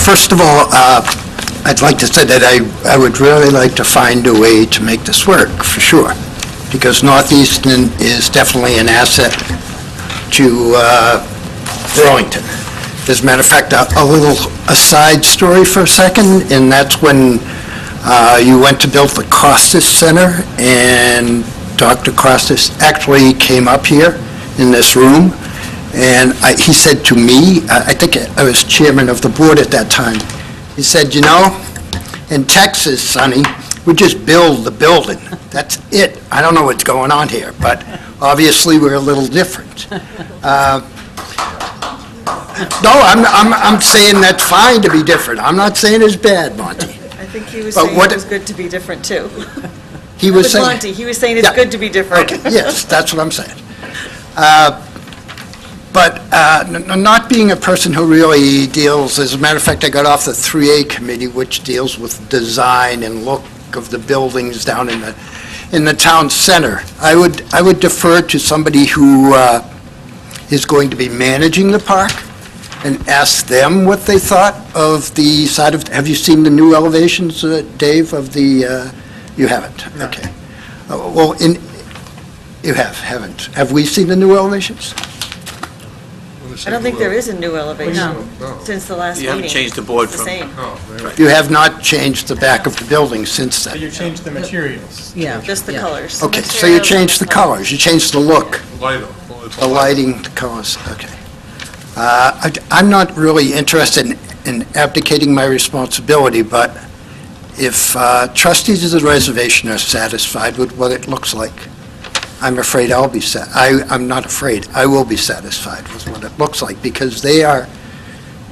First of all, I'd like to say that I would really like to find a way to make this work, for sure, because Northeastern is definitely an asset to Burlington. As a matter of fact, a side story for a second, and that's when you went to build the Costas Center, and Dr. Costas actually came up here in this room, and he said to me, I think I was chairman of the board at that time, he said, in Texas, Sonny, we just build the building. That's it. I don't know what's going on here, but obviously we're a little different. No, I'm saying that's fine to be different. I'm not saying it's bad, Monty. I think he was But saying what- it was good to be different, too. He was With saying... Monty, he was saying it's Yeah. good to be different. Okay, yes, that's what I'm saying. But not being a person who really deals, as a matter of fact, I got off the 3A committee, which deals with design and look of the buildings down in the town center. I would defer to somebody who is going to be managing the park and ask them what they thought of the side of, have you seen the new elevations, Dave, of the, you haven't? Okay. Well, you haven't. Have we seen the new elevations? I don't think there is a new elevation No. since the last You meeting. haven't changed the board It's the from- same, Oh, there You have not changed the back of the building since But then? you changed the materials. Yeah. just the yeah. colors. Okay, so you changed the colors, you changed the look, Light, it's the lighting, the colors, okay. I'm not really interested in abdicating my responsibility, but if trustees of the reservation are satisfied with what it looks like, I'm afraid I'll be I'm not afraid, I will be satisfied with what it looks like, because they are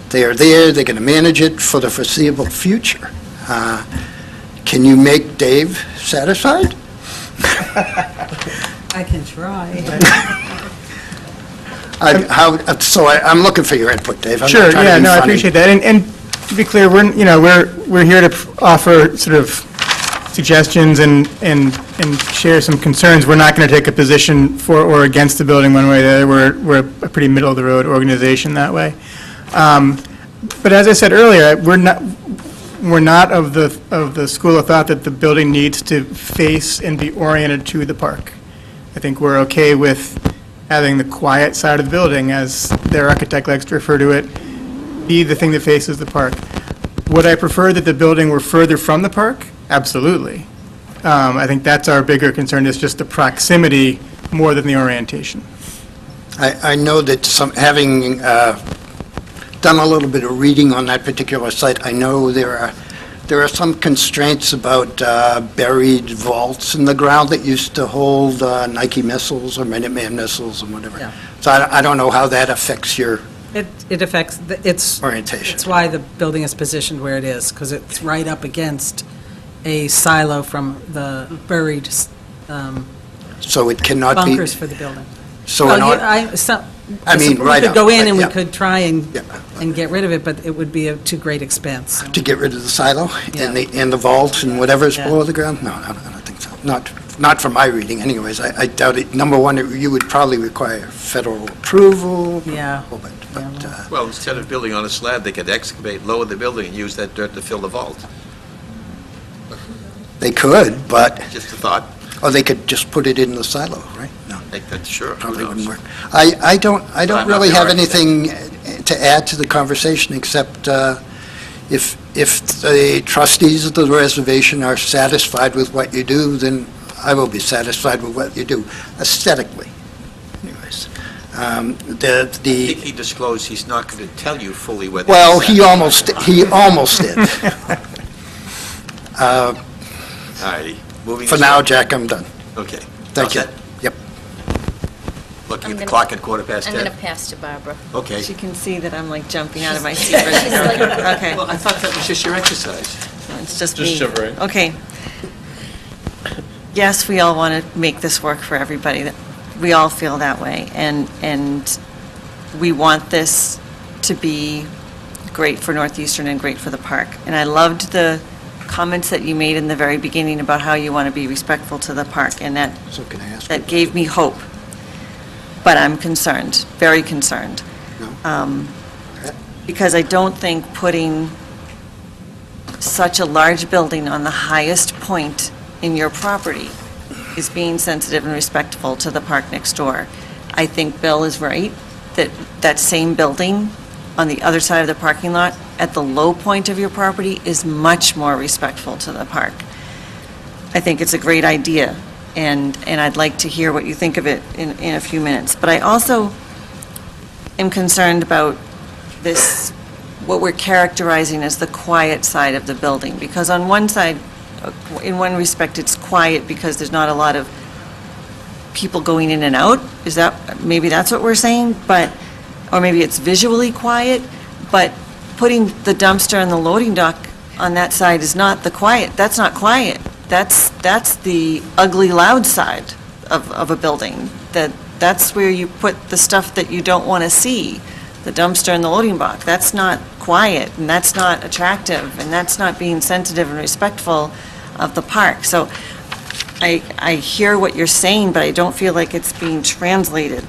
there, they're going to manage it for the foreseeable future. Can you make Dave satisfied? I can try. I'm looking for your input, Dave. I'm not Sure, trying to yeah, be no, I funny. appreciate that. And to be clear, we're here to offer sort of suggestions and share some concerns. We're not going to take a position for or against the building one way or the other. We're a pretty middle-of-the-road organization that way. But as I said earlier, we're not of the school of thought that the building needs to face and be oriented to the park. I think we're okay with having the quiet side of the building, as their architect likes to refer to it, be the thing that faces the park. Would I prefer that the building were further from the park? Absolutely. I think that's our bigger concern, is just the proximity more than the orientation. I know that having done a little bit of reading on that particular site, I know there are some constraints about buried vaults in the ground that used to hold Nike missiles or Minuteman missiles and whatever. Yeah. So I don't know how that affects your It affects, it's orientation. It's why the building is positioned where it is, because it's right up against a silo from the buried So it cannot be... bunkers for the building. So Well, in you- order- I mean, suppose right we could go out, in and we yeah. could try Yeah. and get rid of it, but it would be a too great expense. To get rid of the silo Yeah. and the vault and whatever's Yeah. below the ground? No, I don't think so. Not from my reading anyways. I doubt it. Number one, you would probably require federal approval. Yeah. But, Yeah, Well, instead of building on a slab, they could excavate, lower the building, and use that dirt to fill the vault. they could, but, Just a thought. or they could just put it in the silo, right? No, I think that's sure. Who probably wouldn't knows? work. I don't I'm not really the have architect. anything to add to the conversation, except if the trustees of the reservation are satisfied with what you do, then I will be satisfied with what you do, aesthetically. Anyways, I think he disclosed he's not going to tell you fully whether... well, he's he almost did. All righty, moving... For us now, on. Jack, I'm done. Okay. Thank you. All set? Yep. Looking I'm at the gonna- clock at 10:15. I'm going to pass to Barbara. Okay. She can see that I'm like jumping out of my seat. ready to She's go. like- Okay, Well, I thought that was just your exercise. it's just Just me. shivering. Okay. Yes, we all want to make this work for everybody. That We all feel that way. And we want this to be great for Northeastern and great for the park. And I loved the comments that you made in the very beginning about how you want to be respectful to the park, and that So can I ask? that gave me hope. But I'm concerned, very concerned. Because I don't think putting such a large building on the highest point in your property is being sensitive and respectful to the park next door. I think Bill is right, that that same building on the other side of the parking lot, at the low point of your property, is much more respectful to the park. I think it's a great idea, and I'd like to hear what you think of it in a few minutes. But I also am concerned about this, what we're characterizing as the quiet side of the building, because on one side, in one respect, it's quiet because there's not a lot of people going in and out. Is that, maybe that's what we're saying? But, or maybe it's visually quiet, but putting the dumpster and the loading dock on that side is not the quiet, that's not quiet. That's the ugly, loud side of a building. That's where you put the stuff that you don't want to see, the dumpster and the loading dock. That's not quiet, and that's not attractive, and that's not being sensitive and respectful of the park. So I hear what you're saying, but I don't feel like it's being translated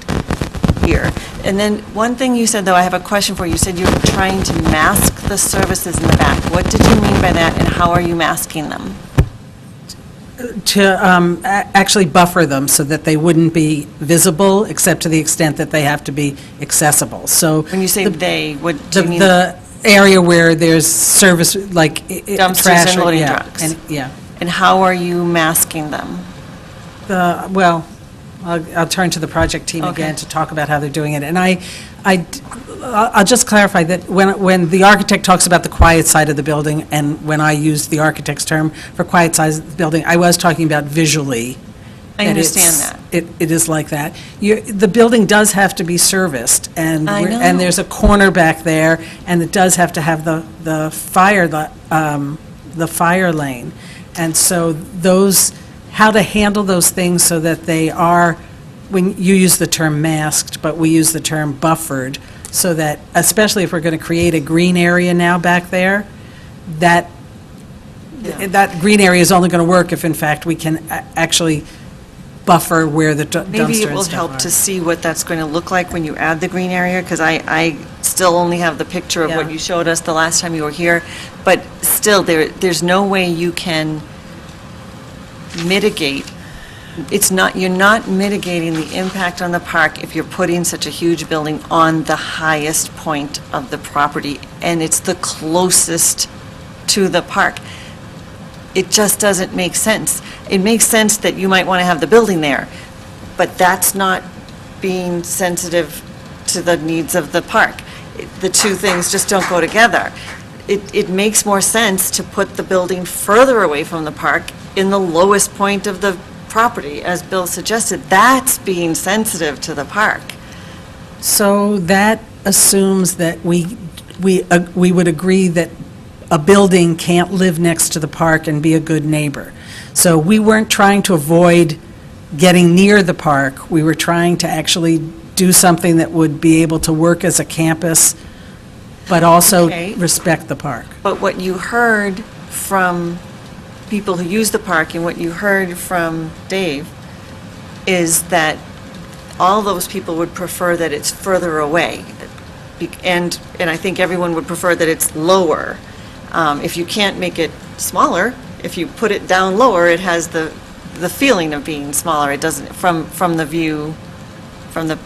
here. And then, one thing you said, though, I have a question for you. You said you were trying to mask the services in the back. What did you mean by that, and how are you masking them? actually buffer them so that they wouldn't be visible, except to the extent that they have to be accessible. So When you say they, what do the you mean? the area where there's service, like Dumpsters trash, and loading yeah, trucks. and- Yeah. And how are you masking them? Well, I'll turn to the project team Okay. again to talk about how they're doing it. And I'll just clarify that when the architect talks about the quiet side of the building, and when I use the architect's term for quiet side of the building, I was talking about visually. I understand that. It is like that. The building does have to be serviced, and I know. and there's a corner back there, and it does have to have the fire lane. And so how to handle those things so that they are, when you use the term masked, but we use the term buffered, so that, especially if we're going to create a green area now back there, that green area is only going to work if, in fact, we can actually buffer where the dumpster and stuff are. Maybe it will help to see what that's going to look like when you add the green area, because I still only have the picture of what Yeah. you showed us the last time you were here, but still, there's no way you can mitigate. You're not mitigating the impact on the park if you're putting such a huge building on the highest point of the property, and it's the closest to the park. It just doesn't make sense. It makes sense that you might want to have the building there, but that's not being sensitive to the needs of the park. The two things just don't go together. It makes more sense to put the building further away from the park in the lowest point of the property, as Bill suggested. That's being sensitive to the park. So that assumes that we would agree that a building can't live next to the park and be a good neighbor. So we weren't trying to avoid getting near the park. We were trying to actually do something that would be able to work as a campus, but also Okay. respect the park. But what you heard from people who use the park and what you heard from Dave is that all those people would prefer that it's further away. And I think everyone would prefer that it's lower. If you can't make it smaller, if you put it down lower, it has the feeling of being smaller. It doesn't, from the view, from the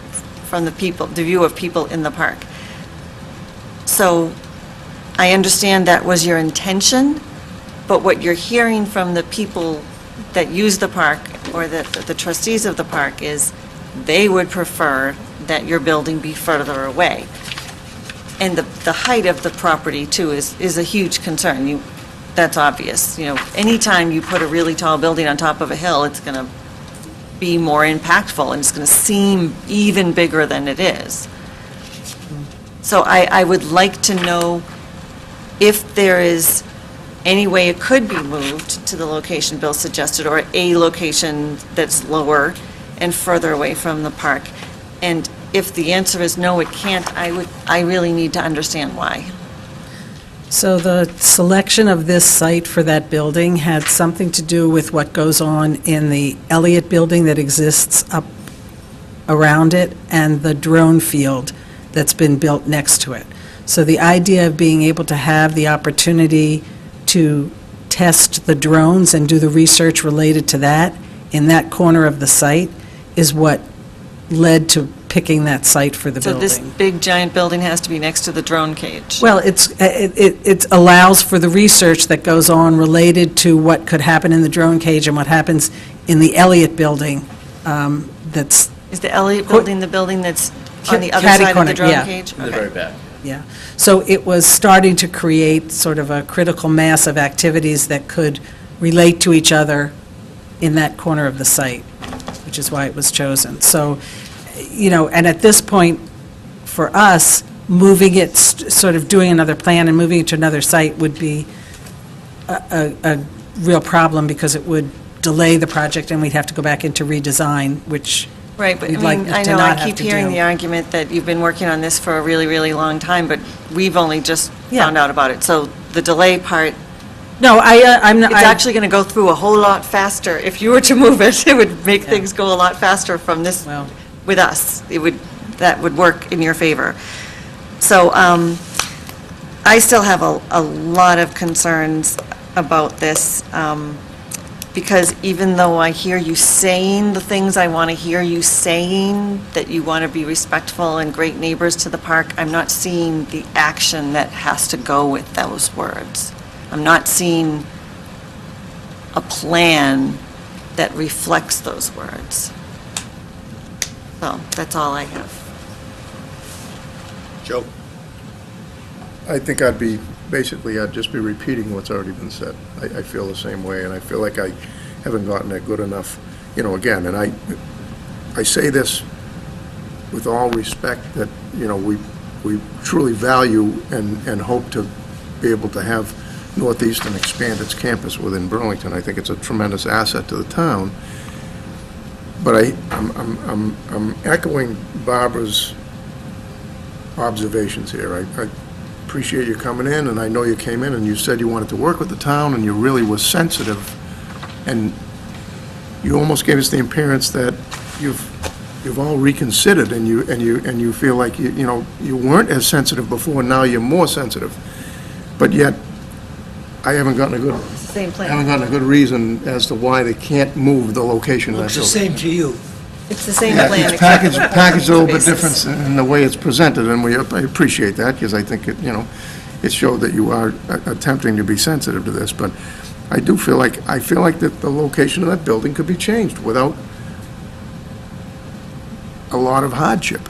people, the view of people in the park. So I understand that was your intention, but what you're hearing from the people that use the park, or the trustees of the park, is they would prefer that your building be further away. And the height of the property, too, is a huge concern. That's obvious. You know, anytime you put a really tall building on top of a hill, it's going to be more impactful, and it's going to seem even bigger than it is. So I would like to know if there is any way it could be moved to the location Bill suggested, or a location that's lower and further away from the park. And if the answer is no, it can't, I really need to understand why. So the selection of this site for that building had something to do with what goes on in the Elliott Building that exists up around it, and the drone field that's been built next to it. So the idea of being able to have the opportunity to test the drones and do the research related to that in that corner of the site is what led to picking that site for the So this building. big giant building has to be next to the drone cage. Well, it allows for the research that goes on related to what could happen in the drone cage and what happens in the Elliott Building that's, Is the Elliott Building the building that's on the other Catty side of corner, the drone yeah. cage? In the Okay. very back. yeah. So it was starting to create sort of a critical mass of activities that could relate to each other in that corner of the site, which is why it was chosen. So, you know, and at this point, for us, moving it, sort of doing another plan and moving it to another site would be a real problem, because it would delay the project and we'd have to go back into redesign, which Right, but we'd I like mean, to I know, not I have keep to hearing do. the argument that you've been working on this for a really, really long time, but we've only just Yeah. found out about it. So the delay part, No, I'm not. it's actually going to go through a whole lot faster. If you were to move it, it would make things go a lot faster from this, Well, with us. That would work in your favor. So I still have a lot of concerns about this. Because even though I hear you saying the things I want to hear you saying, that you want to be respectful and great neighbors to the park, I'm not seeing the action that has to go with those words. I'm not seeing a plan that reflects those words. So, that's all I have. Joe? I think I'd just be repeating what's already been said. I feel the same way, and I feel like I haven't gotten it good enough, again, and I say this with all respect that, we truly value and hope to be able to have Northeastern expand its campus within Burlington. I think it's a tremendous asset to the town. But I'm echoing Barbara's observations here. I appreciate you coming in, and I know you came in and you said you wanted to work with the town, and you really was sensitive, and you almost gave us the appearance that you've all reconsidered, and you feel like you weren't as sensitive before, and now you're more sensitive. But yet, I haven't gotten Same plan. a good reason as to why they can't move the location of that Looks the building. same to you. It's the same Yeah, plan. it's except for the packaged a little bit basis. different in the way it's presented, and I appreciate that, because I think it showed that you are attempting to be sensitive to this, but I feel like that the location of that building could be changed without a lot of hardship.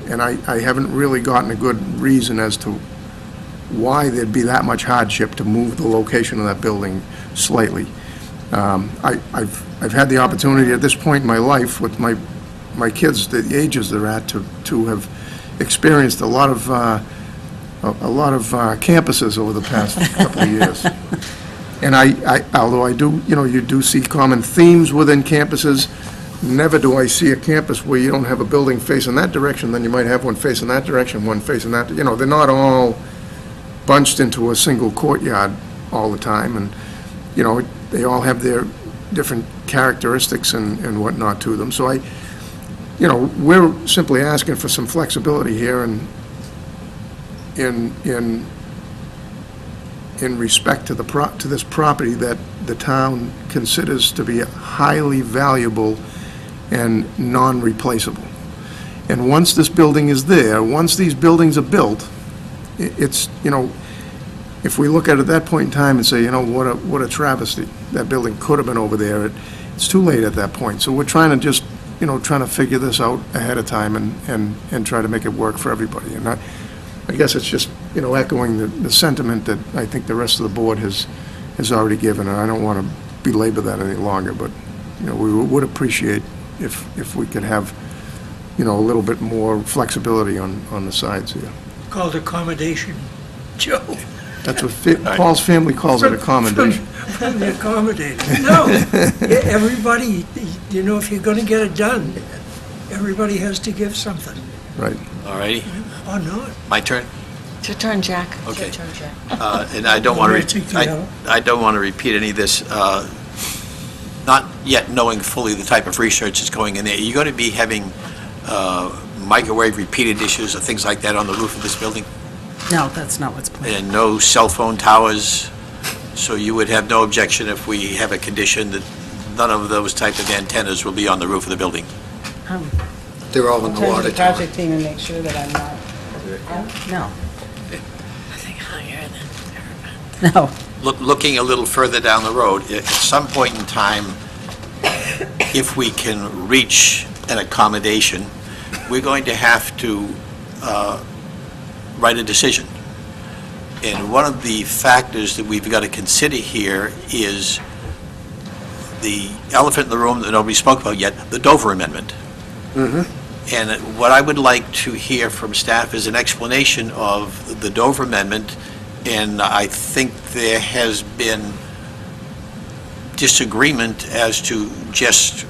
And I haven't really gotten a good reason as to why there'd be that much hardship to move the location of that building slightly. I've had the opportunity at this point in my life with my kids, the ages they're at, to have experienced a lot of campuses over the past couple of years. And although I do, you do see common themes within campuses, never do I see a campus where you don't have a building facing that direction, then you might have one facing that direction, one facing that, they're not all bunched into a single courtyard all the time, and, they all have their different characteristics and whatnot to them. So we're simply asking for some flexibility here, and in respect to to this property that the town considers to be highly valuable and non-replaceable. And once this building is there, once these buildings are built, it's, if we look at it at that point in time and say, what a travesty, that building could have been over there, it's too late at that point. So we're trying to just, trying to figure this out ahead of time and try to make it work for everybody. And I guess it's just, echoing the sentiment that I think the rest of the board has already given, and I don't want to belabor that any longer, but, we would appreciate if we could have, a little bit more flexibility on the sides here. Called accommodation, Joe. That's what Paul's family calls it, accommodation. From the accommodating. No, everybody, if you're going to get it done, everybody has to give something, Right. All righty. or not. My turn? It's your turn, Jack. Okay. And I don't want Ready to go? I don't want to repeat any of this, not yet knowing fully the type of research that's going in there. Are you going to be having microwave repeated issues or things like that on the roof of this building? No, that's not what's planned. And no cell phone towers? So you would have no objection if we have a condition that none of those type of antennas will be on the roof of the building? They're all in the water tower. project team and make sure that I'm not. No. I think higher than No. Looking a little further down the road, at some point in time, if we can reach an accommodation, we're going to have to write a decision. And one of the factors that we've got to consider here is the elephant in the room that nobody spoke about yet, the Dover Amendment. And what I would like to hear from staff is an explanation of the Dover Amendment, and I think there has been disagreement as to just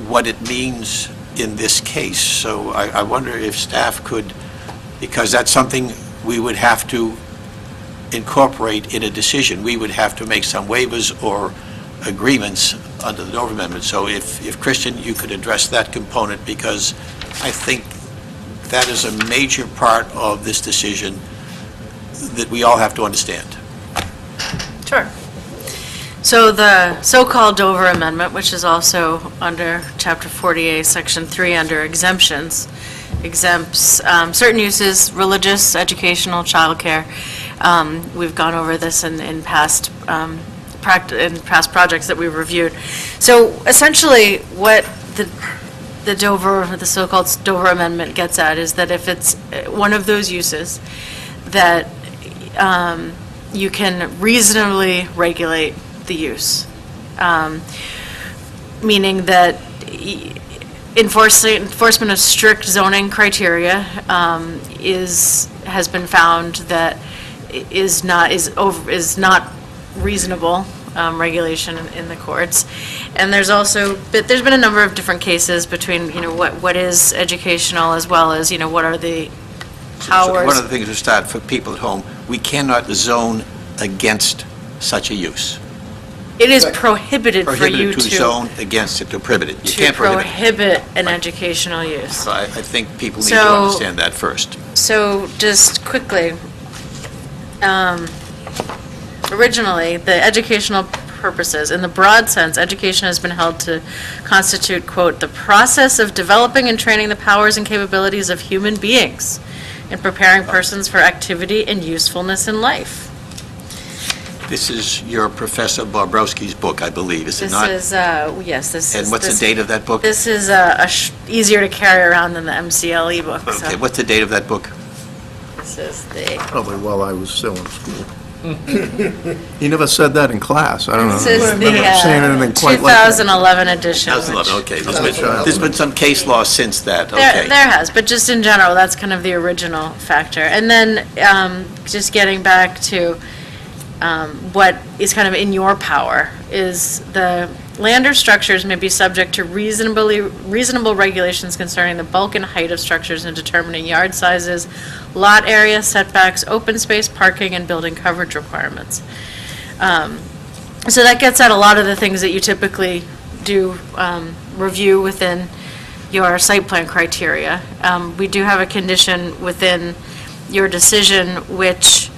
what it means in this case. So I wonder if staff could, because that's something we would have to incorporate in a decision. We would have to make some waivers or agreements under the Dover Amendment. So if Christian, you could address that component, because I think that is a major part of this decision that we all have to understand. Sure. So the so-called Dover Amendment, which is also under Chapter 40A, Section 3, under exemptions, exempts certain uses, religious, educational, childcare. We've gone over this in past projects that we've reviewed. So essentially, what the so-called Dover Amendment gets at is that if it's one of those uses that you can reasonably regulate the use, meaning that enforcement of strict zoning criteria has been found that is not reasonable regulation in the courts. And there's been a number of different cases between, what is educational as well as, what are the powers. One of the things to start for people at home, we cannot zone against such a use. It is prohibited for you Prohibited to zone against it, to prohibit it. You can't prohibit an educational use. So I think people need to understand that first. So just quickly, originally, the educational purposes, in the broad sense, education has been held to constitute, quote, "the process of developing and training the powers and capabilities of human beings in preparing persons for activity and usefulness in life." This is your Professor Bobrowski's book, I believe, is it not? This is, yes, this is. And what's the date of that book? This is easier to carry around than the MCLE book. so Okay, what's the date of that book? This is the, Probably while I was still in school. He never said that in class. I don't know. this is I remember saying anything the quite like that. 2011 edition. 2011, which- okay. There's been some case law since that, There okay. has, but just in general, that's kind of the original factor. And then, just getting back to what is kind of in your power, is the land or structures may be subject to reasonable regulations concerning the bulk and height of structures and determining yard sizes, lot area, setbacks, open space, parking, and building coverage requirements. So that gets at a lot of the things that you typically do review within your site plan criteria. We do have a condition within your decision which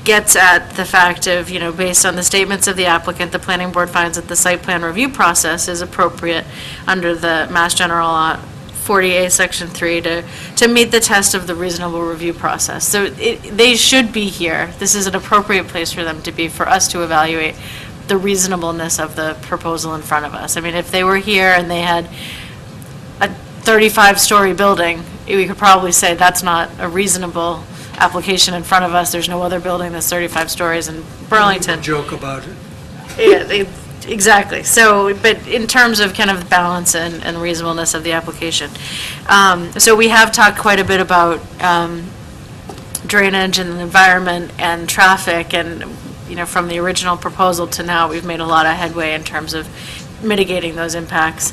gets at the fact of, based on the statements of the applicant, the planning board finds that the site plan review process is appropriate under the Mass General Law 40A, Section 3, to meet the test of the reasonable review process. So they should be here. This is an appropriate place for them to be, for us to evaluate the reasonableness of the proposal in front of us. I mean, if they were here and they had a 35-story building, we could probably say that's not a reasonable application in front of us. There's no other building that's 35 stories in Burlington. Joke about it. Yeah, exactly. So, but in terms of kind of balance and reasonableness of the application. So we have talked quite a bit about drainage and the environment and traffic, and, from the original proposal to now, we've made a lot of headway in terms of mitigating those impacts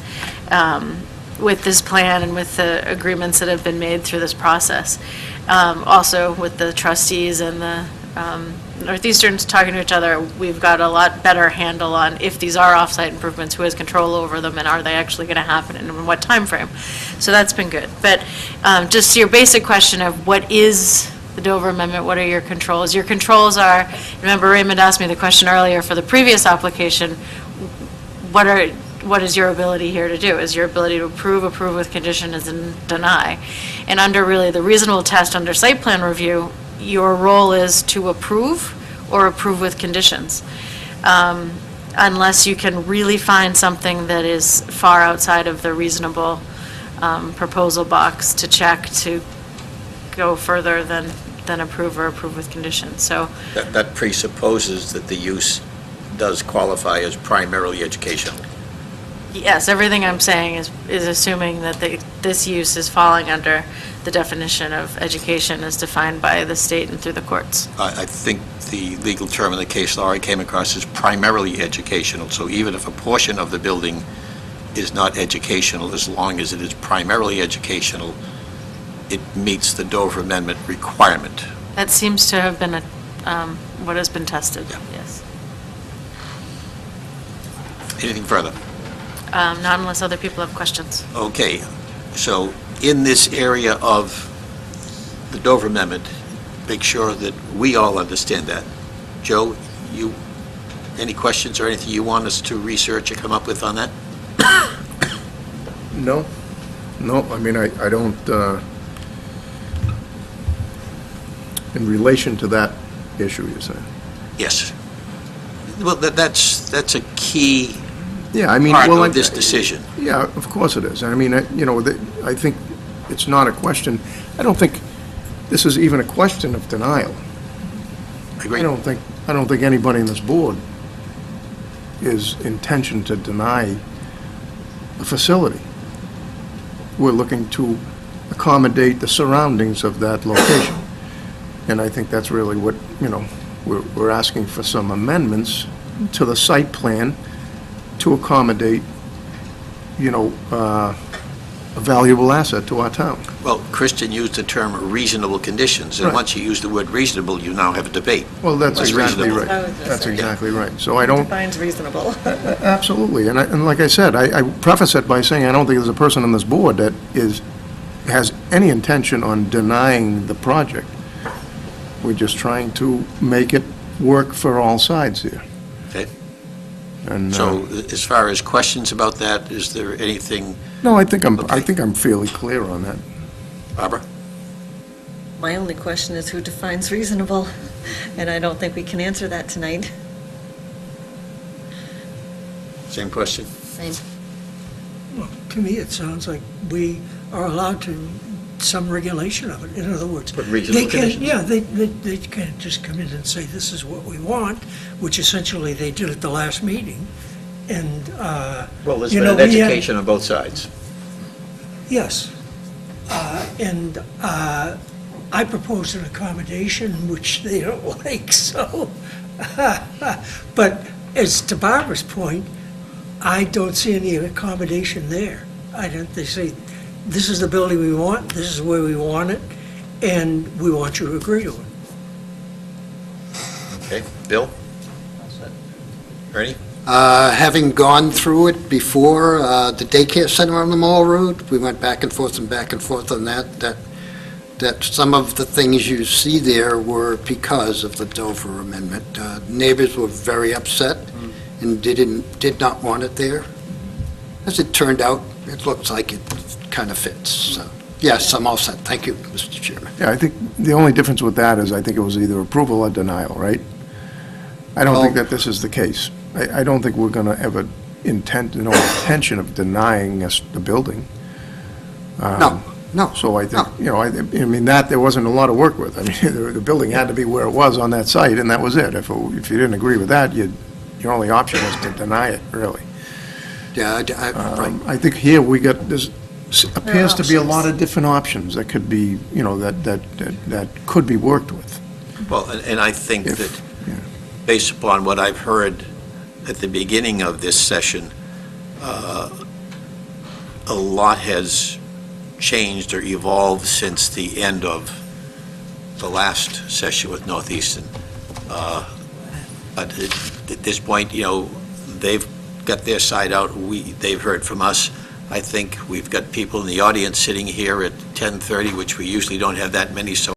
with this plan and with the agreements that have been made through this process. Also, with the trustees and the Northeasterns talking to each other, we've got a lot better handle on if these are off-site improvements, who has control over them, and are they actually going to happen, and in what time frame. So that's been good. But just to your basic question of what is the Dover Amendment, what are your controls? Your controls are, remember Raymond asked me the question earlier for the previous application, what is your ability here to do? Is your ability to approve with conditions, and deny? And under really the reasonable test under site plan review, your role is to approve or approve with conditions. Unless you can really find something that is far outside of the reasonable proposal box to check to go further than approve or approve with conditions. So That presupposes that the use does qualify as primarily educational. yes, everything I'm saying is assuming that this use is falling under the definition of education as defined by the state and through the courts. I think the legal term in the case law I came across is primarily educational, so even if a portion of the building is not educational, as long as it is primarily educational, it meets the Dover Amendment requirement. That seems to have been what has been tested, Yeah. yes. Anything further? Not unless other people have questions. Okay, so in this area of the Dover Amendment, make sure that we all understand that. Joe, you Any questions or anything you want us to research or come up with on that? No, I mean, I don't, in relation to that issue, you're saying? Yes. Well, that's a key Yeah, I mean, part well, of this decision. Yeah, of course it is. I mean, I think it's not a question, I don't think this is even a question of denial. Agree. I don't think anybody in this board is intention to deny a facility. We're looking to accommodate the surroundings of that location. And I think that's really what, we're asking for some amendments to the site plan to accommodate, a valuable asset to our town. Well, Kristen used the term reasonable conditions, and Right. once you use the word reasonable, you now have a debate. Well, that's What's exactly reasonable? right. I was gonna That's say. exactly right. So I don't, Defines reasonable. absolutely, and like I said, I preface it by saying I don't think there's a person on this board that has any intention on denying the project. We're just trying to make it work for all sides here. Okay. And, So as far as questions about that, is there anything, no, I think I'm fairly clear on that. Barbara? My only question is who defines reasonable? And I don't think we can answer that tonight. Same question? Same. Well, to me, it sounds like we are allowed to, some regulation of it. In other words, Put reasonable they can't, conditions. yeah, they can't just come in and say, this is what we want, which essentially they did at the last meeting. And, Well, there's You been know, an we had- education on both sides. yes. And I proposed an accommodation, which they don't like, so. But as to Barbara's point, I don't see any accommodation there. They say, this is the building we want, this is where we want it, and we want you to agree to it. Okay, Bill? Ernie? Having gone through it before, the daycare center on the Mall Road, we went back and forth on that some of the things you see there were because of the Dover Amendment. Neighbors were very upset and did not want it there. As it turned out, it looks like it kind of fits. So, yes, I'm all set. Thank you, Mr. Chairman. Yeah, I think the only difference with that is I think it was either approval or denial, right? I don't think that this is the case. I don't think we're going to ever intention of denying us the building. No. So I think, I mean, there wasn't a lot of work with. I mean, the building had to be where it was on that site, and that was it. If you didn't agree with that, your only option was to deny it, really. Yeah, right. I think here there appears to be a lot of different options that could be, that could be worked with. Well, and I think If- that, yeah. based upon what I've heard at the beginning of this session, a lot has changed or evolved since the end of the last session with Northeastern. But at this point, they've got their side out, they've heard from us. I think we've got people in the audience sitting here at 10:30, which we usually don't have that many, so